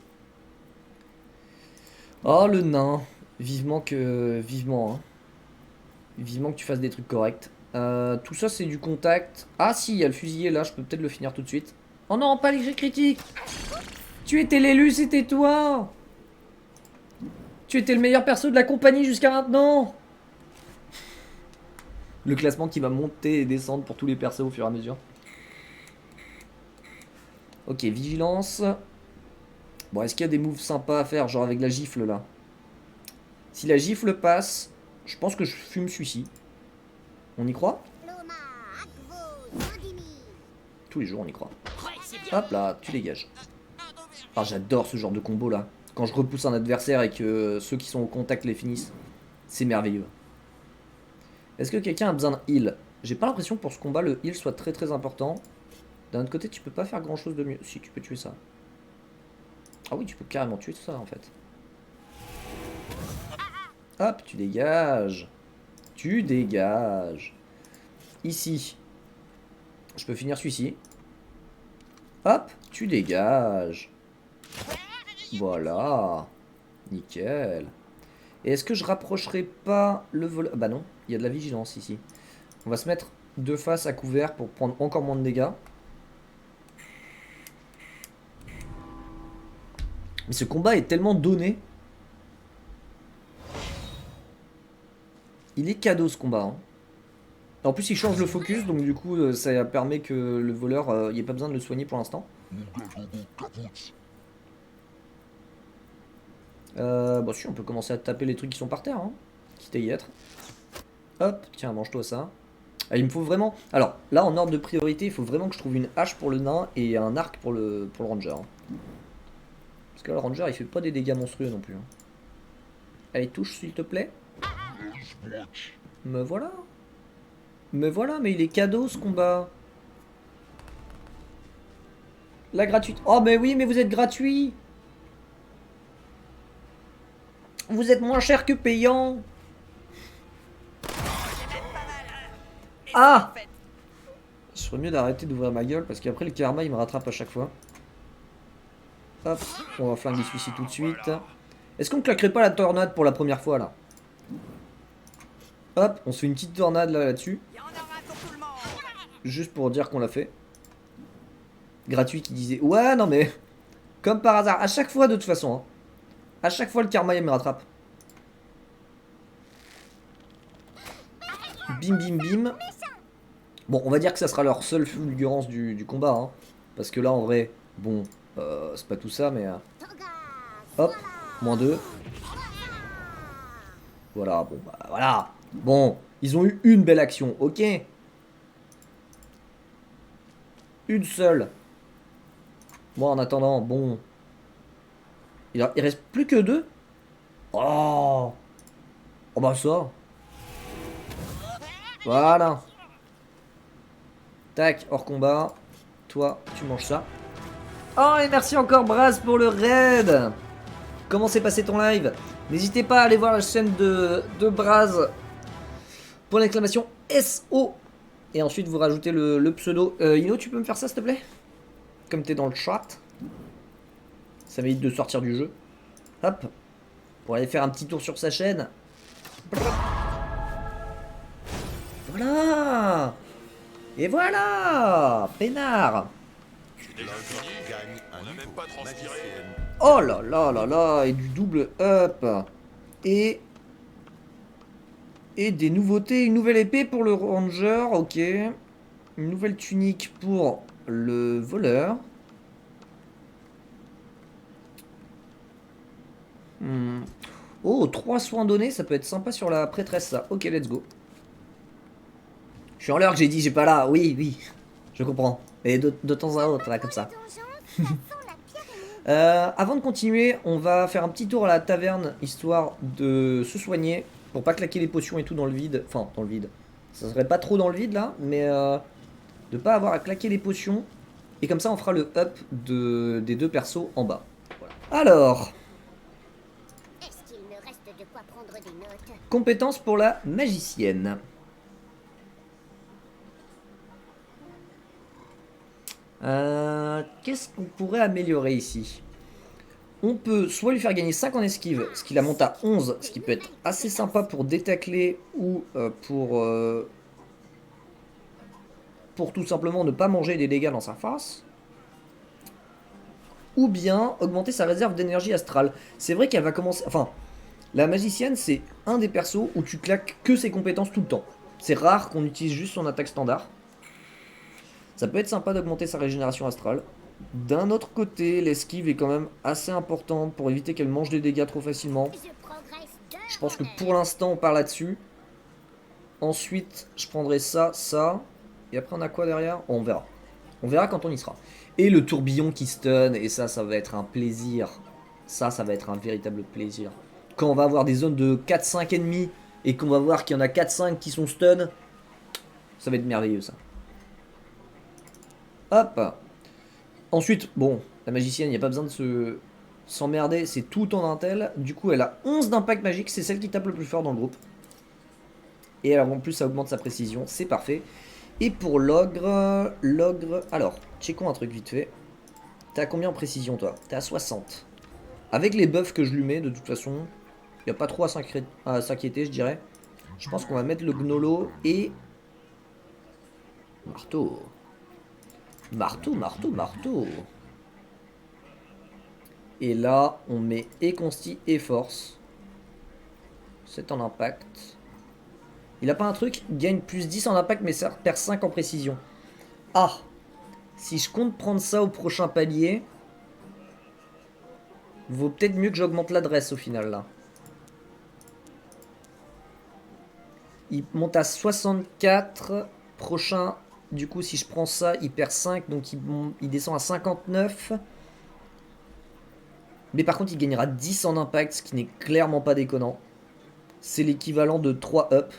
Oh le nain. Vivement que... Vivement, hein. Vivement que tu fasses des trucs corrects. Tout ça c'est du contact. Ah si, il y a le fusillé là, je peux peut-être le finir tout de suite. Oh non, pas les critiques! Tu étais l'élu, c'était toi! Tu étais le meilleur perso de la compagnie jusqu'à maintenant! Le classement qui va monter et descendre pour tous les persos au fur et à mesure. Ok, vigilance. Bon, est-ce qu'il y a des moves sympas à faire, genre avec la gifle là? Si la gifle passe, je pense que je fume celui-ci. On y croit? Tous les jours on y croit. Hop là, tu dégages. Ah, j'adore ce genre de combo là. Quand je repousse un adversaire et que ceux qui sont au contact les finissent. C'est merveilleux. Est-ce que quelqu'un a besoin d'un heal? J'ai pas l'impression que pour ce combat le heal soit très très important. D'un autre côté tu peux pas faire grand chose de mieux. Si, tu peux tuer ça. Ah oui, tu peux carrément tuer ça en fait. Hop, tu dégages. Tu dégages. Ici. Je peux finir celui-ci. Hop, tu dégages. Voilà. Nickel. Et est-ce que je rapprocherai pas le voleur? Bah non, il y a de la vigilance ici. On va se mettre de face à couvert pour prendre encore moins de dégâts. Mais ce combat est tellement donné. Il est cadeau ce combat. Hein. En plus il change le focus, donc du coup ça permet que le voleur, il n'y ait pas besoin de le soigner pour l'instant. Bon si, on peut commencer à taper les trucs qui sont par terre, hein. Quitte à y être. Hop, tiens, mange-toi ça. Ah, il me faut vraiment... Alors, là en ordre de priorité, il faut vraiment que je trouve une hache pour le nain et un arc pour le ranger. Hein. Parce que là, le ranger, il fait pas des dégâts monstrueux non plus. Hein. Allez, touche s'il te plaît. Me voilà. Mais voilà, mais il est cadeau ce combat. La gratuite. Oh mais oui, mais vous êtes gratuit. Vous êtes moins cher que payant. Ah! Je ferais mieux d'arrêter d'ouvrir ma gueule parce qu'après le karma il me rattrape à chaque fois. Hop, on va flinguer celui-ci tout de suite. Est-ce qu'on claquerait pas la tornade pour la première fois là? Hop, on se fait une petite tornade là-dessus. Juste pour dire qu'on l'a fait. Gratuit qui disait ouais non mais comme par hasard, à chaque fois de toute façon. Hein. À chaque fois le karma il me rattrape. Bim bim bim. Bon on va dire que ça sera leur seule fulgurance du combat. Hein. Parce que là en vrai, bon, c'est pas tout ça mais... Hop, -2. Voilà, bon bah voilà. Bon, ils ont eu une belle action, ok. Une seule. Moi en attendant, bon... Il reste plus que 2. Oh. Oh bah ça. Voilà. Tac, hors combat. Toi, tu manges ça. Oh et merci encore Braz pour le raid. Comment s'est passé ton live? N'hésitez pas à aller voir la chaîne de Braz. Pour l'exclamation SO. Et ensuite vous rajoutez le pseudo. Ino, tu peux me faire ça s'il te plaît? Comme t'es dans le chat. Ça m'évite de sortir du jeu. Hop. Pour aller faire un petit tour sur sa chaîne. Voilà. Et voilà. Peinard. Oh là là là là. Et du double up. Et des nouveautés. Une nouvelle épée pour le ranger. Ok. Une nouvelle tunique pour le voleur. Oh, 3 soins donnés, ça peut être sympa sur la prêtresse ça. Ok, let's go. Je suis en l'heure que j'ai dit, j'ai pas là. Oui, oui, je comprends. Et de temps à autre, là, comme ça. Avant de continuer, on va faire un petit tour à la taverne, histoire de se soigner, pour pas claquer les potions et tout dans le vide. Enfin, dans le vide. Ça serait pas trop dans le vide, là, mais de pas avoir à claquer les potions. Et comme ça, on fera le up des deux persos en bas. Voilà. Alors... Compétence pour la magicienne. Qu'est-ce qu'on pourrait améliorer ici? On peut soit lui faire gagner 5 en esquive, ce qui la monte à 11, ce qui peut être assez sympa pour détacler ou pour tout simplement ne pas manger des dégâts dans sa face. Ou bien augmenter sa réserve d'énergie astrale. C'est vrai qu'elle va commencer... Enfin... La magicienne, c'est un des persos où tu claques que ses compétences tout le temps. C'est rare qu'on utilise juste son attaque standard. Ça peut être sympa d'augmenter sa régénération astrale. D'un autre côté, l'esquive est quand même assez importante pour éviter qu'elle mange des dégâts trop facilement. Je pense que pour l'instant, on part là-dessus. Ensuite, je prendrai ça, ça. Et après, on a quoi derrière? Oh, on verra. On verra quand on y sera. Et le tourbillon qui stun, et ça va être un plaisir. Ça va être un véritable plaisir. Quand on va avoir des zones de 4-5 ennemis et qu'on va voir qu'il y en a 4-5 qui sont stun, ça va être merveilleux ça. Hop. Ensuite, bon, la magicienne, il n'y a pas besoin de s'emmerder, c'est tout en intel. Du coup, elle a 11 d'impact magique, c'est celle qui tape le plus fort dans le groupe. Et alors en plus, ça augmente sa précision, c'est parfait. Et pour l'ogre, alors, checkons un truc vite fait. T'es à combien en précision toi? T'es à 60. Avec les buffs que je lui mets, de toute façon, il n'y a pas trop à s'inquiéter, je dirais. Je pense qu'on va mettre le gnolo et... Marteau. Marteau, marteau, marteau. Et là, on met et consti et force. C'est en impact. Il a pas un truc? Gagne plus 10 en impact, mais ça perd 5 en précision. Ah! Si je compte prendre ça au prochain palier, vaut peut-être mieux que j'augmente l'adresse au final, là. Il monte à 64. Prochain, du coup, si je prends ça, il perd 5, donc il descend à 59. Mais par contre, il gagnera 10 en impact, ce qui n'est clairement pas déconnant. C'est l'équivalent de 3 up.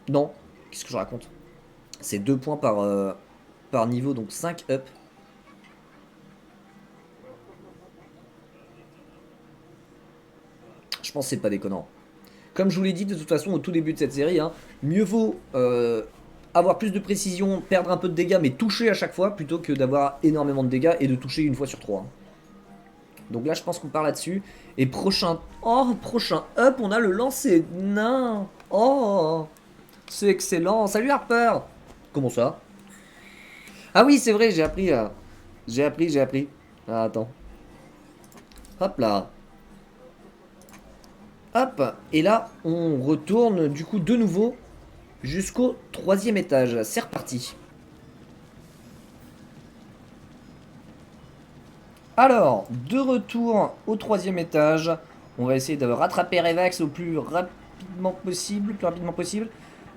Non, qu'est-ce que je raconte? C'est 2 points par niveau, donc 5 up. Je pense que c'est pas déconnant. Comme je vous l'ai dit de toute façon au tout début de cette série, hein, mieux vaut avoir plus de précision, perdre un peu de dégâts, mais toucher à chaque fois, plutôt que d'avoir énormément de dégâts et de toucher une fois sur 3. Donc là, je pense qu'on part là-dessus. Et prochain up, on a le lancer nain. Oh, c'est excellent. Salut Harper. Comment ça? Ah oui, c'est vrai, j'ai appris. J'ai appris. Ah, attends. Hop là. Hop. Et là, on retourne du coup de nouveau jusqu'au 3e étage. C'est reparti. Alors, de retour au 3e étage, on va essayer de rattraper Revax au plus rapidement possible.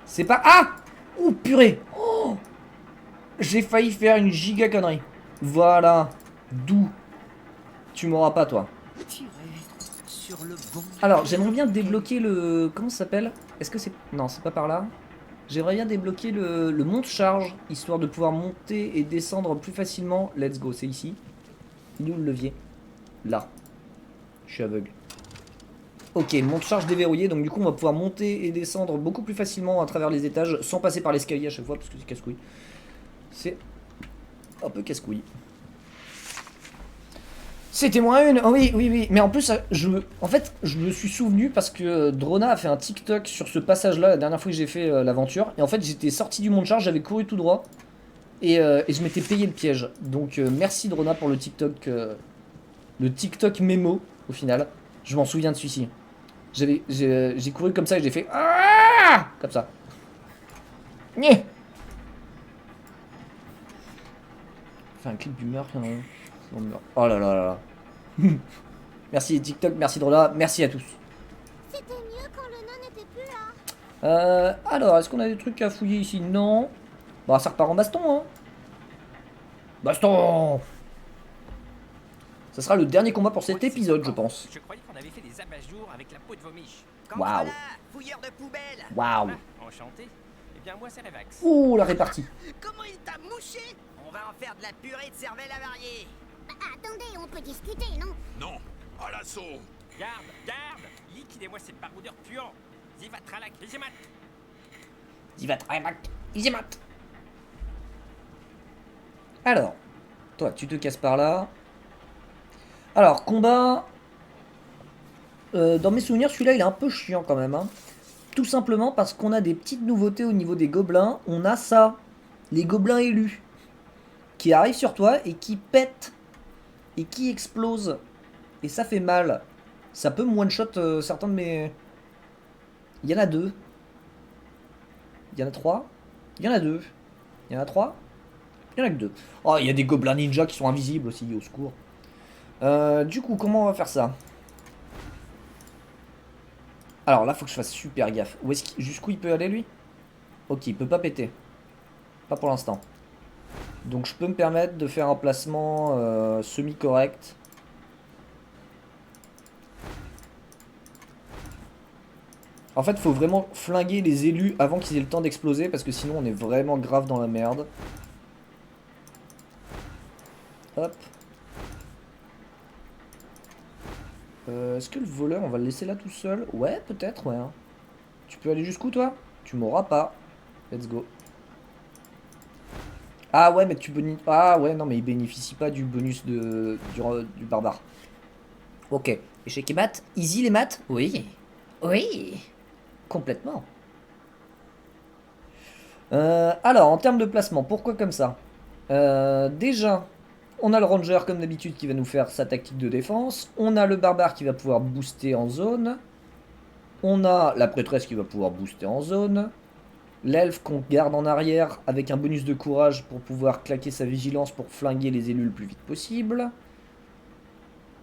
C'est pas... Ah! Oh purée! Oh, j'ai failli faire une giga connerie. Voilà. D'où? Tu m'auras pas, toi. Alors, j'aimerais bien débloquer le... Comment ça s'appelle? Est-ce que c'est... Non, c'est pas par là. J'aimerais bien débloquer le monte-charge, histoire de pouvoir monter et descendre plus facilement. Let's go, c'est ici. Il est où le levier? Là. Je suis aveugle. Ok, monte-charge déverrouillé. Donc du coup, on va pouvoir monter et descendre beaucoup plus facilement à travers les étages, sans passer par l'escalier à chaque fois, parce que c'est casse-couille. C'est un peu casse-couille. C'était moins une. Oh oui. Mais en plus, je me suis souvenu parce que Drona a fait un TikTok sur ce passage-là la dernière fois que j'ai fait l'aventure. Et en fait, j'étais sorti du monte-charge, j'avais couru tout droit. Et je m'étais payé le piège. Donc merci Drona pour le TikTok. Le TikTok mémo, au final. Je m'en souviens de celui-ci. J'ai couru comme ça et j'ai fait... Ah comme ça. Nyeh. Fait un clip d'humeur. Oh là là là là. Merci TikTok, merci Drona, merci à tous. C'était mieux quand le nain n'était plus là. Alors, est-ce qu'on a des trucs à fouiller ici? Non. Bah ça repart en baston, hein. Baston. Ça sera le dernier combat pour cet épisode, je pense. Je croyais qu'on avait fait des abat-jours avec la peau de vomiche. Waouh. Fouilleur de poubelle. Waouh. Enchanté. Eh bien moi c'est Revax. Ouh, la répartie. Comment il t'a mouché? On va en faire de la purée de cervelle avariée. Attendez, on peut discuter, non? Non, à l'assaut. Garde. Liquidez-moi cette baroudeur puant. Zivatralak, Izimat. Alors, toi, tu te casses par là. Alors, combat. Dans mes souvenirs, celui-là, il est un peu chiant quand même. Hein. Tout simplement parce qu'on a des petites nouveautés au niveau des gobelins. On a ça, les gobelins élus, qui arrivent sur toi et qui pètent. Et qui explosent. Et ça fait mal. Ça peut me one-shot certains de mes... Il y en a 2. Il y en a 3. Il y en a 2. Il y en a 3. Il y en a que 2. Oh, il y a des gobelins ninja qui sont invisibles aussi, au secours. Du coup, comment on va faire ça? Alors là, faut que je fasse super gaffe. Jusqu'où il peut aller, lui? Ok, il peut pas péter. Pas pour l'instant. Donc je peux me permettre de faire un placement semi-correct. En fait, faut vraiment flinguer les élus avant qu'ils aient le temps d'exploser, parce que sinon on est vraiment grave dans la merde. Hop. Est-ce que le voleur, on va le laisser là tout seul? Ouais, peut-être, ouais. Tu peux aller jusqu'où, toi? Tu m'auras pas. Let's go. Ah ouais, mais tu bénéficies... Ah ouais, non, mais il bénéficie pas du bonus du barbare. Ok. Échec et maths. Easy les maths? Oui. Oui. Complètement. Alors, en termes de placement, pourquoi comme ça? Déjà, on a le ranger comme d'habitude qui va nous faire sa tactique de défense. On a le barbare qui va pouvoir booster en zone. On a la prêtresse qui va pouvoir booster en zone. L'elfe qu'on garde en arrière avec un bonus de courage pour pouvoir claquer sa vigilance pour flinguer les élus le plus vite possible.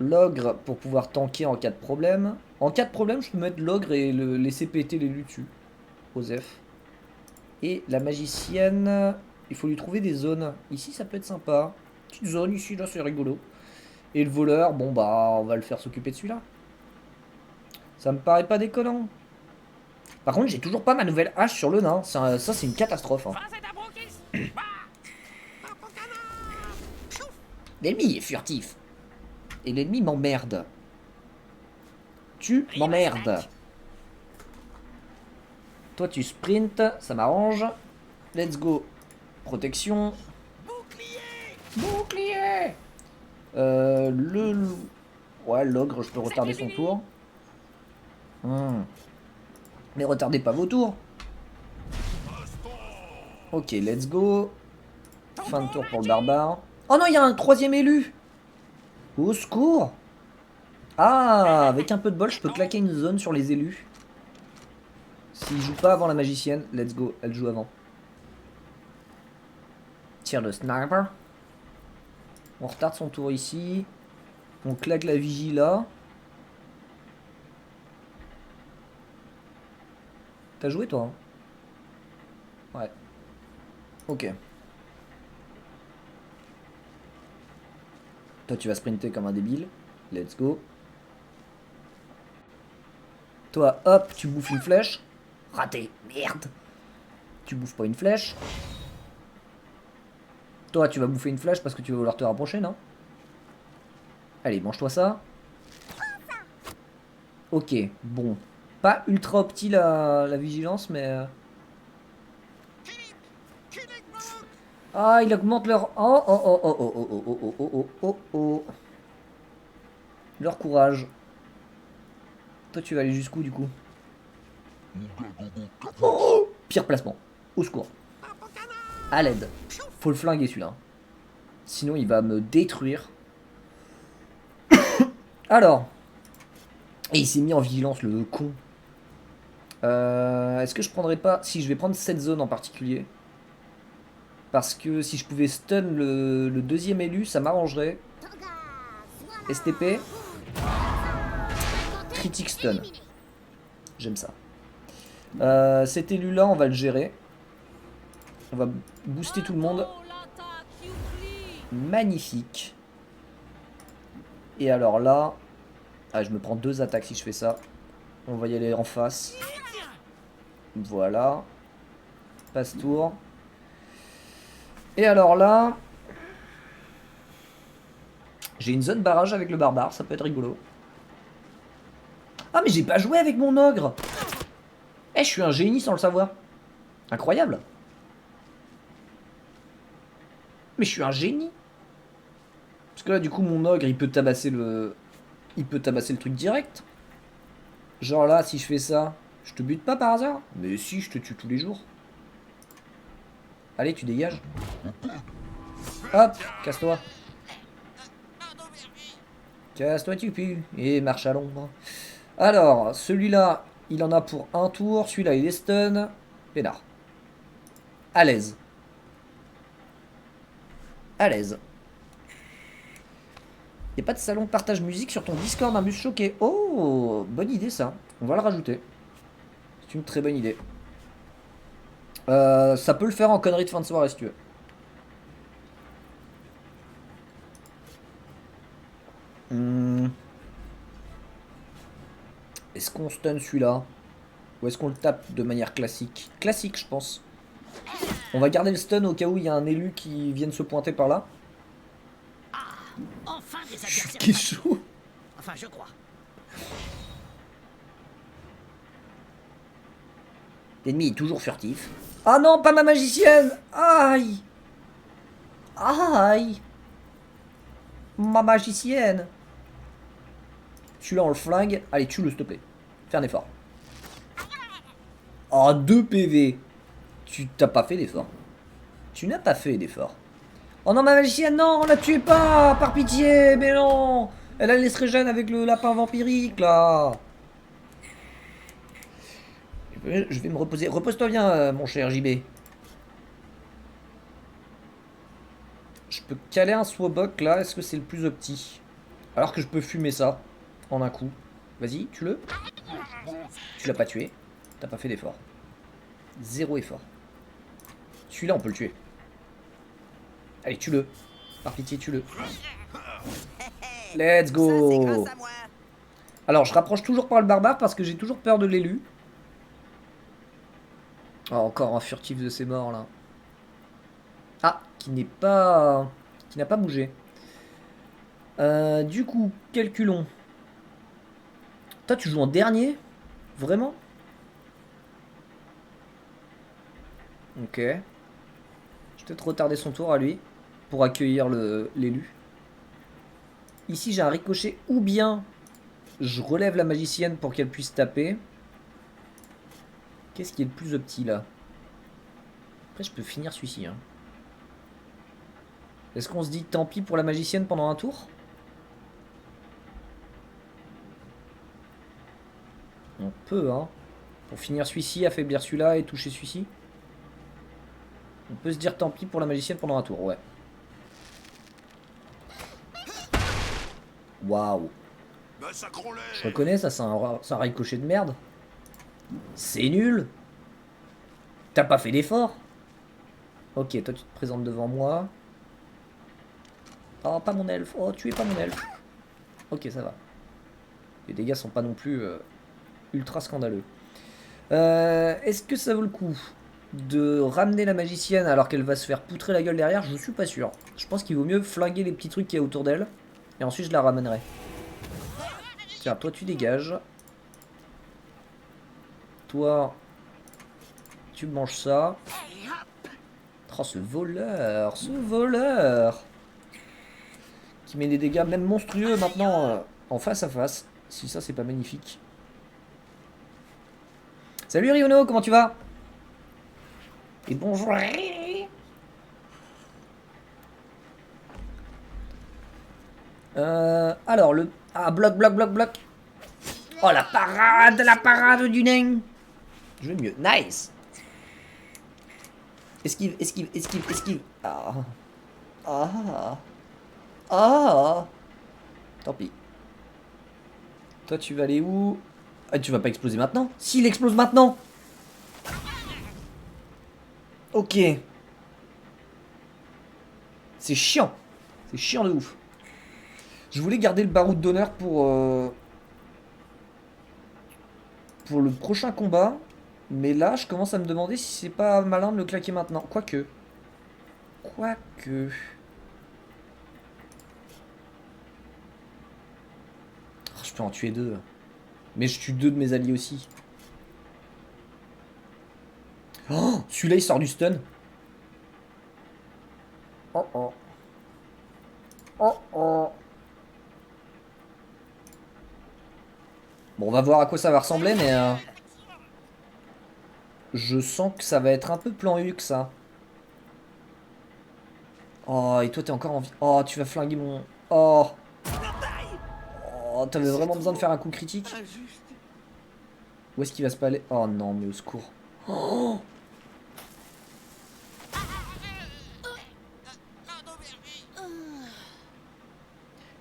L'ogre pour pouvoir tanker en cas de problème. En cas de problème, je peux mettre l'ogre et le laisser péter l'élu dessus. Osef. Et la magicienne, il faut lui trouver des zones. Ici, ça peut être sympa. Petite zone ici, là, c'est rigolo. Et le voleur, bon bah, on va le faire s'occuper de celui-là. Ça me paraît pas déconnant. Par contre, j'ai toujours pas ma nouvelle hache sur le nain. Ça, c'est une catastrophe. Hein. L'ennemi est furtif. Et l'ennemi m'emmerde. Tu m'emmerdes. Toi, tu sprints. Ça m'arrange. Let's go. Protection. Bouclier. Ouais, l'ogre, je peux retarder son tour. Mais retardez pas vos tours. Ok, let's go. Fin de tour pour le barbare. Oh non, il y a un troisième élu. Au secours. Ah, avec un peu de bol, je peux claquer une zone sur les élus. S'il joue pas avant la magicienne, let's go, elle joue avant. Tire le sniper. On retarde son tour ici. On claque la vigie là. T'as joué toi hein? Ouais. Ok. Toi tu vas sprinter comme un débile. Let's go. Toi hop, tu bouffes une flèche. Raté. Merde. Tu bouffes pas une flèche. Toi tu vas bouffer une flèche parce que tu vas vouloir te rapprocher, non? Allez, mange-toi ça. Ok, bon. Pas ultra opti la vigilance, mais... Ah, il augmente leur... Oh, oh, oh, oh, oh, oh, oh, oh, oh, oh, oh, oh. Leur courage. Toi, tu vas aller jusqu'où, du coup? Oh, pire placement. Au secours. À l'aide. Faut le flinguer, celui-là. Sinon, il va me détruire. Alors. Et il s'est mis en vigilance, le con. Est-ce que je prendrais pas... Si, je vais prendre cette zone en particulier. Parce que si je pouvais stun le deuxième élu, ça m'arrangerait. STP. Critique stun. J'aime ça. Cet élu-là, on va le gérer. On va booster tout le monde. Magnifique. Et alors là... Ah, je me prends 2 attaques si je fais ça. On va y aller en face. Voilà. Passe-tour. Et alors là... J'ai une zone barrage avec le barbare, ça peut être rigolo. Ah mais j'ai pas joué avec mon ogre. Eh, je suis un génie sans le savoir. Incroyable. Mais je suis un génie. Parce que là du coup mon ogre il peut tabasser le... Il peut tabasser le truc direct. Genre là si je fais ça, je te bute pas par hasard? Mais si, je te tue tous les jours. Allez, tu dégages. Hop, casse-toi. Casse-toi, tu pues. Et marche à l'ombre. Alors, celui-là, il en a pour un tour. Celui-là, il est stun. Pénard. À l'aise. À l'aise. Y'a pas de salon de partage musique sur ton Discord, un bus choqué. Oh, bonne idée ça. On va le rajouter. C'est une très bonne idée. Ça peut le faire en connerie de fin de soirée si tu veux. Est-ce qu'on stun celui-là? Ou est-ce qu'on le tape de manière classique? Classique, je pense. On va garder le stun au cas où il y a un élu qui vienne se pointer par là. Enfin des adversaires. Qui joue? Enfin, je crois. L'ennemi est toujours furtif. Ah non, pas ma magicienne! Aïe! Aïe. Ma magicienne. Celui-là, on le flingue. Allez, tue-le, s'il te plaît. Fais un effort. Oh, 2 PV. Tu t'as pas fait d'effort. Tu n'as pas fait d'effort. Oh non, ma magicienne, non, la tuez pas, par pitié, mais non. Elle a se régène avec le lapin vampirique, là. Je vais me reposer. Repose-toi bien, mon cher JB. Je peux caler un swabok, là. Est-ce que c'est le plus opti? Alors que je peux fumer ça en un coup. Vas-y, tue-le. Tu l'as pas tué. T'as pas fait d'effort. 0 effort. Celui-là, on peut le tuer. Allez, tue-le. Par pitié, tue-le. Let's go. Alors, je rapproche toujours par le barbare parce que j'ai toujours peur de l'élu. Oh, encore un furtif de ces morts, là. Ah, qui n'a pas bougé. Du coup, calculons. Toi, tu joues en dernier? Vraiment? Ok. Je vais peut-être retarder son tour à lui pour accueillir l'élu. Ici, j'ai un ricochet ou bien je relève la magicienne pour qu'elle puisse taper. Qu'est-ce qui est le plus opti là? Après, je peux finir celui-ci. Hein. Est-ce qu'on se dit tant pis pour la magicienne pendant un tour? On peut, hein. Pour finir celui-ci, affaiblir celui-là et toucher celui-ci. On peut se dire tant pis pour la magicienne pendant un tour, ouais. Waouh. Je reconnais, ça c'est un ricochet de merde. C'est nul. T'as pas fait d'effort. Ok, toi tu te présentes devant moi. Oh, pas mon elfe. Oh, tu es pas mon elfe. Ok, ça va. Les dégâts sont pas non plus ultra scandaleux. Est-ce que ça vaut le coup de ramener la magicienne alors qu'elle va se faire poutrer la gueule derrière? Je suis pas sûr. Je pense qu'il vaut mieux flinguer les petits trucs qu'il y a autour d'elle. Et ensuite je la ramènerai. Tiens, toi tu dégages. Toi, tu manges ça. Oh, ce voleur, qui met des dégâts même monstrueux maintenant en face à face. Si ça c'est pas magnifique. Salut Riono, comment tu vas? Et bonjour. Alors le... Ah, bloc. Oh, la parade du nain. Je vais mieux. Nice. Esquive. Ah. Tant pis. Toi, tu vas aller où? Ah, tu vas pas exploser maintenant? S'il explose maintenant. Ok. C'est chiant. C'est chiant de ouf. Je voulais garder le baroud d'honneur pour le prochain combat. Mais là, je commence à me demander si c'est pas malin de le claquer maintenant. Quoique. Oh, je peux en tuer 2. Mais je tue 2 de mes alliés aussi. Oh, celui-là, il sort du stun. Oh. Bon, on va voir à quoi ça va ressembler, mais... je sens que ça va être un peu plan Huck, ça. Oh, et toi, t'es encore en vie. Oh, tu vas flinguer mon... Oh, t'avais vraiment besoin de faire un coup critique? Où est-ce qu'il va se aller? Oh non, mais au secours. Oh.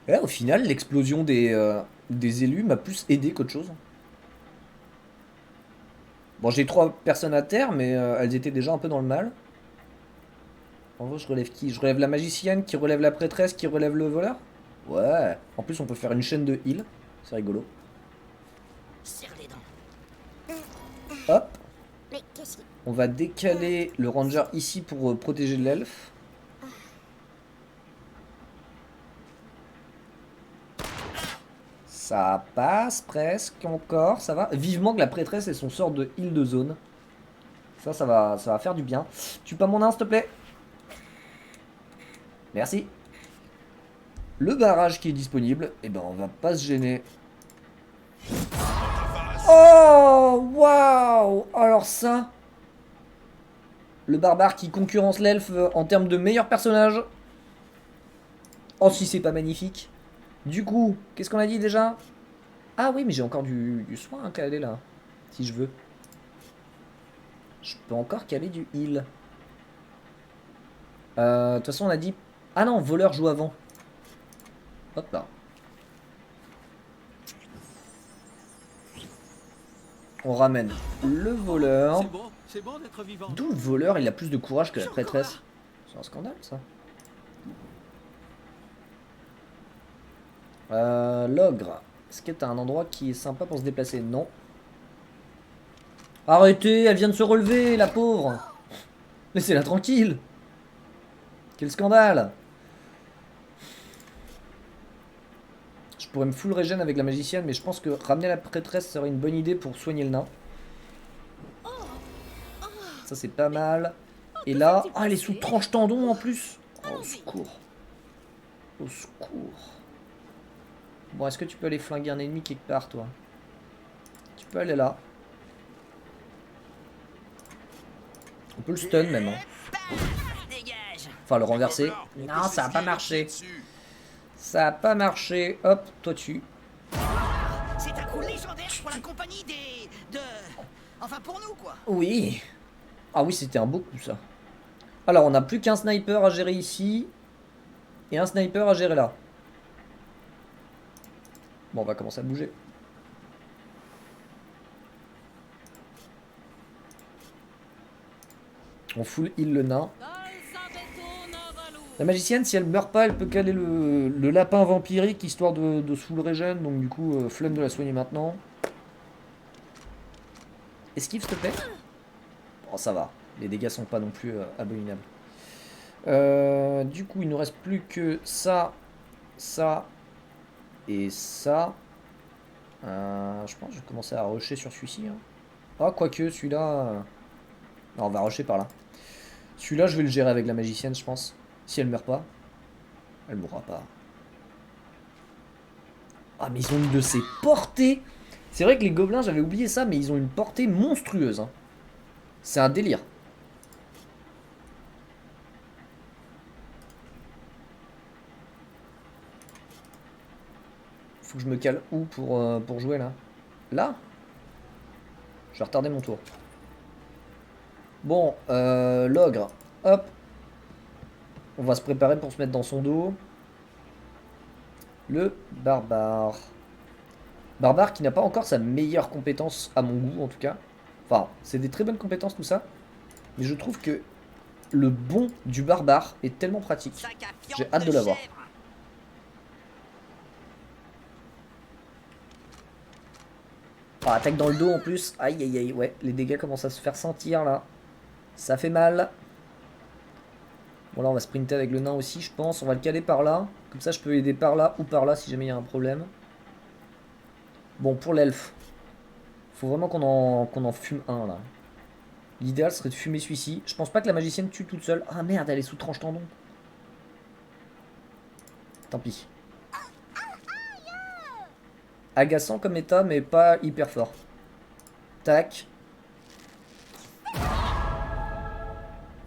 Et au final, l'explosion des élus m'a plus aidé qu'autre chose. Bon, j'ai 3 personnes à terre, mais elles étaient déjà un peu dans le mal. En vrai, je relève qui? Je relève la magicienne, qui relève la prêtresse, qui relève le voleur? Ouais. En plus, on peut faire une chaîne de heal. C'est rigolo. Serre les dents. Hop. On va décaler le ranger ici pour protéger l'elfe. Ça passe presque encore, ça va. Vivement que la prêtresse ait son sort de heal de zone. Ça va faire du bien. Tue pas mon nain, s'il te plaît. Merci. Le barrage qui est disponible, et ben on va pas se gêner. Oh, waouh! Alors ça... Le barbare qui concurrence l'elfe en termes de meilleur personnage. Oh, si c'est pas magnifique. Du coup, qu'est-ce qu'on a dit déjà? Ah oui, mais j'ai encore du soin à caler là. Si je veux. Je peux encore caler du heal. De toute façon, on a dit... Ah non, voleur joue avant. Hop là. On ramène le voleur. C'est bon d'être vivant. D'où le voleur, il a plus de courage que la prêtresse. C'est un scandale, ça. L'ogre. Est-ce que t'as un endroit qui est sympa pour se déplacer? Non. Arrêtez, elle vient de se relever, la pauvre. Laissez-la tranquille. Quel scandale. Je pourrais me full régène avec la magicienne, mais je pense que ramener la prêtresse serait une bonne idée pour soigner le nain. Ça c'est pas mal. Et là, ah, elle est sous tranche tendon en plus. Oh, au secours. Au secours. Bon, est-ce que tu peux aller flinguer un ennemi quelque part, toi? Tu peux aller là. On peut le stun même. Hein. Enfin, le renverser. Non, ça a pas marché. Ça a pas marché. Hop, toi tu. C'est un coup légendaire pour la compagnie de... Enfin, pour nous, quoi. Oui. Ah oui, c'était un beau coup, ça. Alors, on n'a plus qu'un sniper à gérer ici. Et un sniper à gérer là. Bon, on va commencer à bouger. On full heal le nain. La magicienne, si elle meurt pas, elle peut caler le lapin vampirique, histoire de se full régène. Donc du coup, flemme de la soigner maintenant. Esquive, s'il te plaît. Bon, ça va. Les dégâts sont pas non plus abominables. Du coup, il nous reste plus que ça, ça et ça. Je pense que je vais commencer à rusher sur celui-ci. Hein. Ah, quoique, celui-là... Non, on va rusher par là. Celui-là, je vais le gérer avec la magicienne, je pense. Si elle meurt pas. Elle mourra pas. Ah, mais ils ont une de ces portées. C'est vrai que les gobelins, j'avais oublié ça, mais ils ont une portée monstrueuse. Hein. C'est un délire. Faut que je me cale où pour jouer là? Là? Je vais retarder mon tour. Bon, l'ogre. Hop. On va se préparer pour se mettre dans son dos. Le barbare. Barbare qui n'a pas encore sa meilleure compétence à mon goût en tout cas. Enfin, c'est des très bonnes compétences tout ça. Mais je trouve que le bon du barbare est tellement pratique. J'ai hâte de l'avoir. Ah, attaque dans le dos en plus. Aïe aïe aïe, ouais, les dégâts commencent à se faire sentir là. Ça fait mal. Bon là on va sprinter avec le nain aussi je pense. On va le caler par là. Comme ça je peux aider par là ou par là si jamais il y a un problème. Bon pour l'elfe. Faut vraiment qu'on en fume un là. L'idéal serait de fumer celui-ci. Je pense pas que la magicienne tue toute seule. Ah merde, elle est sous tranche tendon. Tant pis. Agaçant comme état mais pas hyper fort. Tac.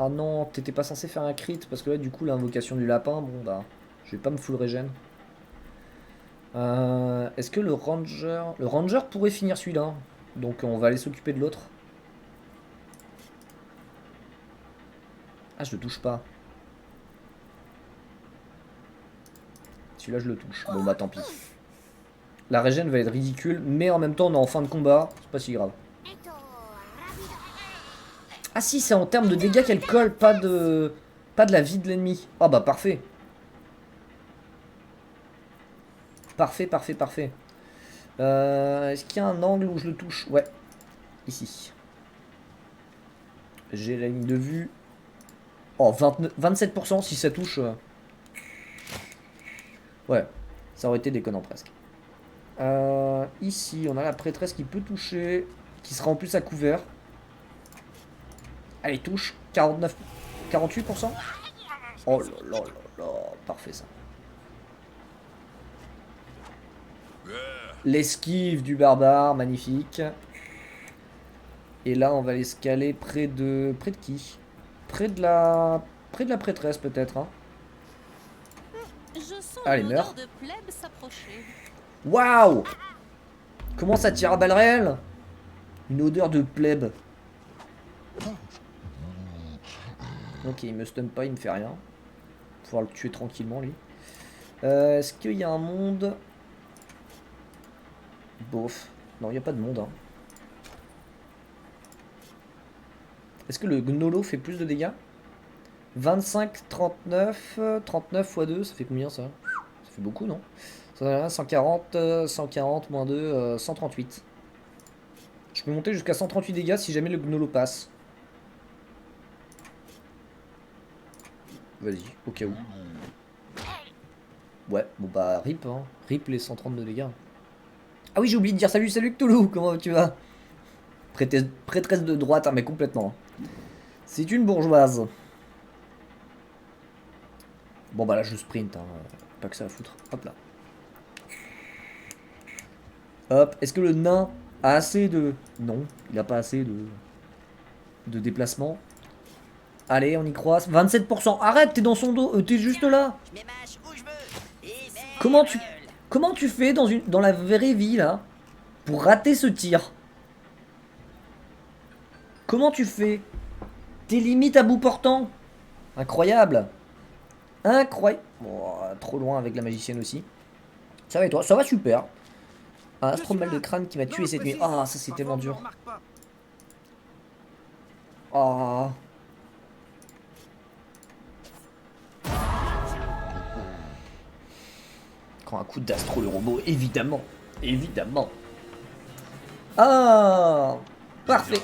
Ah non, t'étais pas censé faire un crit parce que là du coup l'invocation du lapin, bon bah je vais pas me full régène. Est-ce que le ranger... Le ranger pourrait finir celui-là. Donc on va aller s'occuper de l'autre. Ah je le touche pas. Celui-là je le touche. Bon bah tant pis. La régène va être ridicule, mais en même temps on est en fin de combat, c'est pas si grave. Ah si, c'est en termes de dégâts qu'elle colle, pas de la vie de l'ennemi. Ah bah parfait. Parfait, parfait, parfait. Est-ce qu'il y a un angle où je le touche? Ouais. Ici. J'ai la ligne de vue. Oh, 27% si ça touche. Ouais, ça aurait été déconnant presque. Ici, on a la prêtresse qui peut toucher, qui sera en plus à couvert. Allez, touche. 48%. Oh là là là là. parfait ça. L'esquive du barbare, magnifique. Et là, on va aller se caler près de qui? Près de la prêtresse peut-être. Hein. Je sens Allez, l'odeur meurs. de plèbe s'approcher. Waouh! Comment ça tire à balles réelles? Une odeur de plèbe. Ok, il me stun pas, il me fait rien. Faut pouvoir le tuer tranquillement lui. Est-ce qu'il y a un monde? Bof. Non, il n'y a pas de monde. Hein. Est-ce que le Gnolo fait plus de dégâts? 25, 39, 39 x 2, ça fait combien ça? Ça fait beaucoup, non? 140, 140, moins 2, 138. Je peux monter jusqu'à 138 dégâts si jamais le Gnolo passe. Vas-y, au cas où. Ouais, bon bah rip, hein. Rip les 132 dégâts. Ah oui, j'ai oublié de dire salut Cthulhu, comment tu vas? Prêtresse de droite, hein, mais complètement. C'est une bourgeoise. Bon bah là je sprint, hein. Pas que ça à foutre. Hop là. Hop, est-ce que le nain a assez de... Non, il a pas assez de déplacement. Allez, on y croit. 27%. Arrête, t'es dans son dos. T'es juste là. Comment tu fais dans la vraie vie, là, pour rater ce tir? Comment tu fais? T'es limite à bout portant. Incroyable. Incroyable. Oh, trop loin avec la magicienne aussi. Ça va et toi? Ça va super. Un astromal de crâne qui m'a tué cette nuit. Ah, ça c'est tellement dur. Ah. Quand un coup d'astro le robot, évidemment. Évidemment. Ah. Parfait.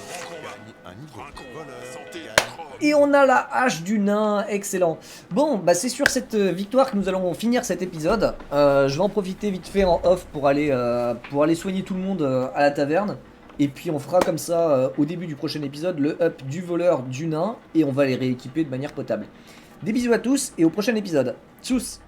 Et on a la hache du nain, excellent. Bon, bah c'est sur cette victoire que nous allons finir cet épisode. Je vais en profiter vite fait en off pour aller soigner tout le monde à la taverne. Et puis on fera comme ça au début du prochain épisode le up du voleur du nain. Et on va les rééquiper de manière potable. Des bisous à tous et au prochain épisode. Tchuss!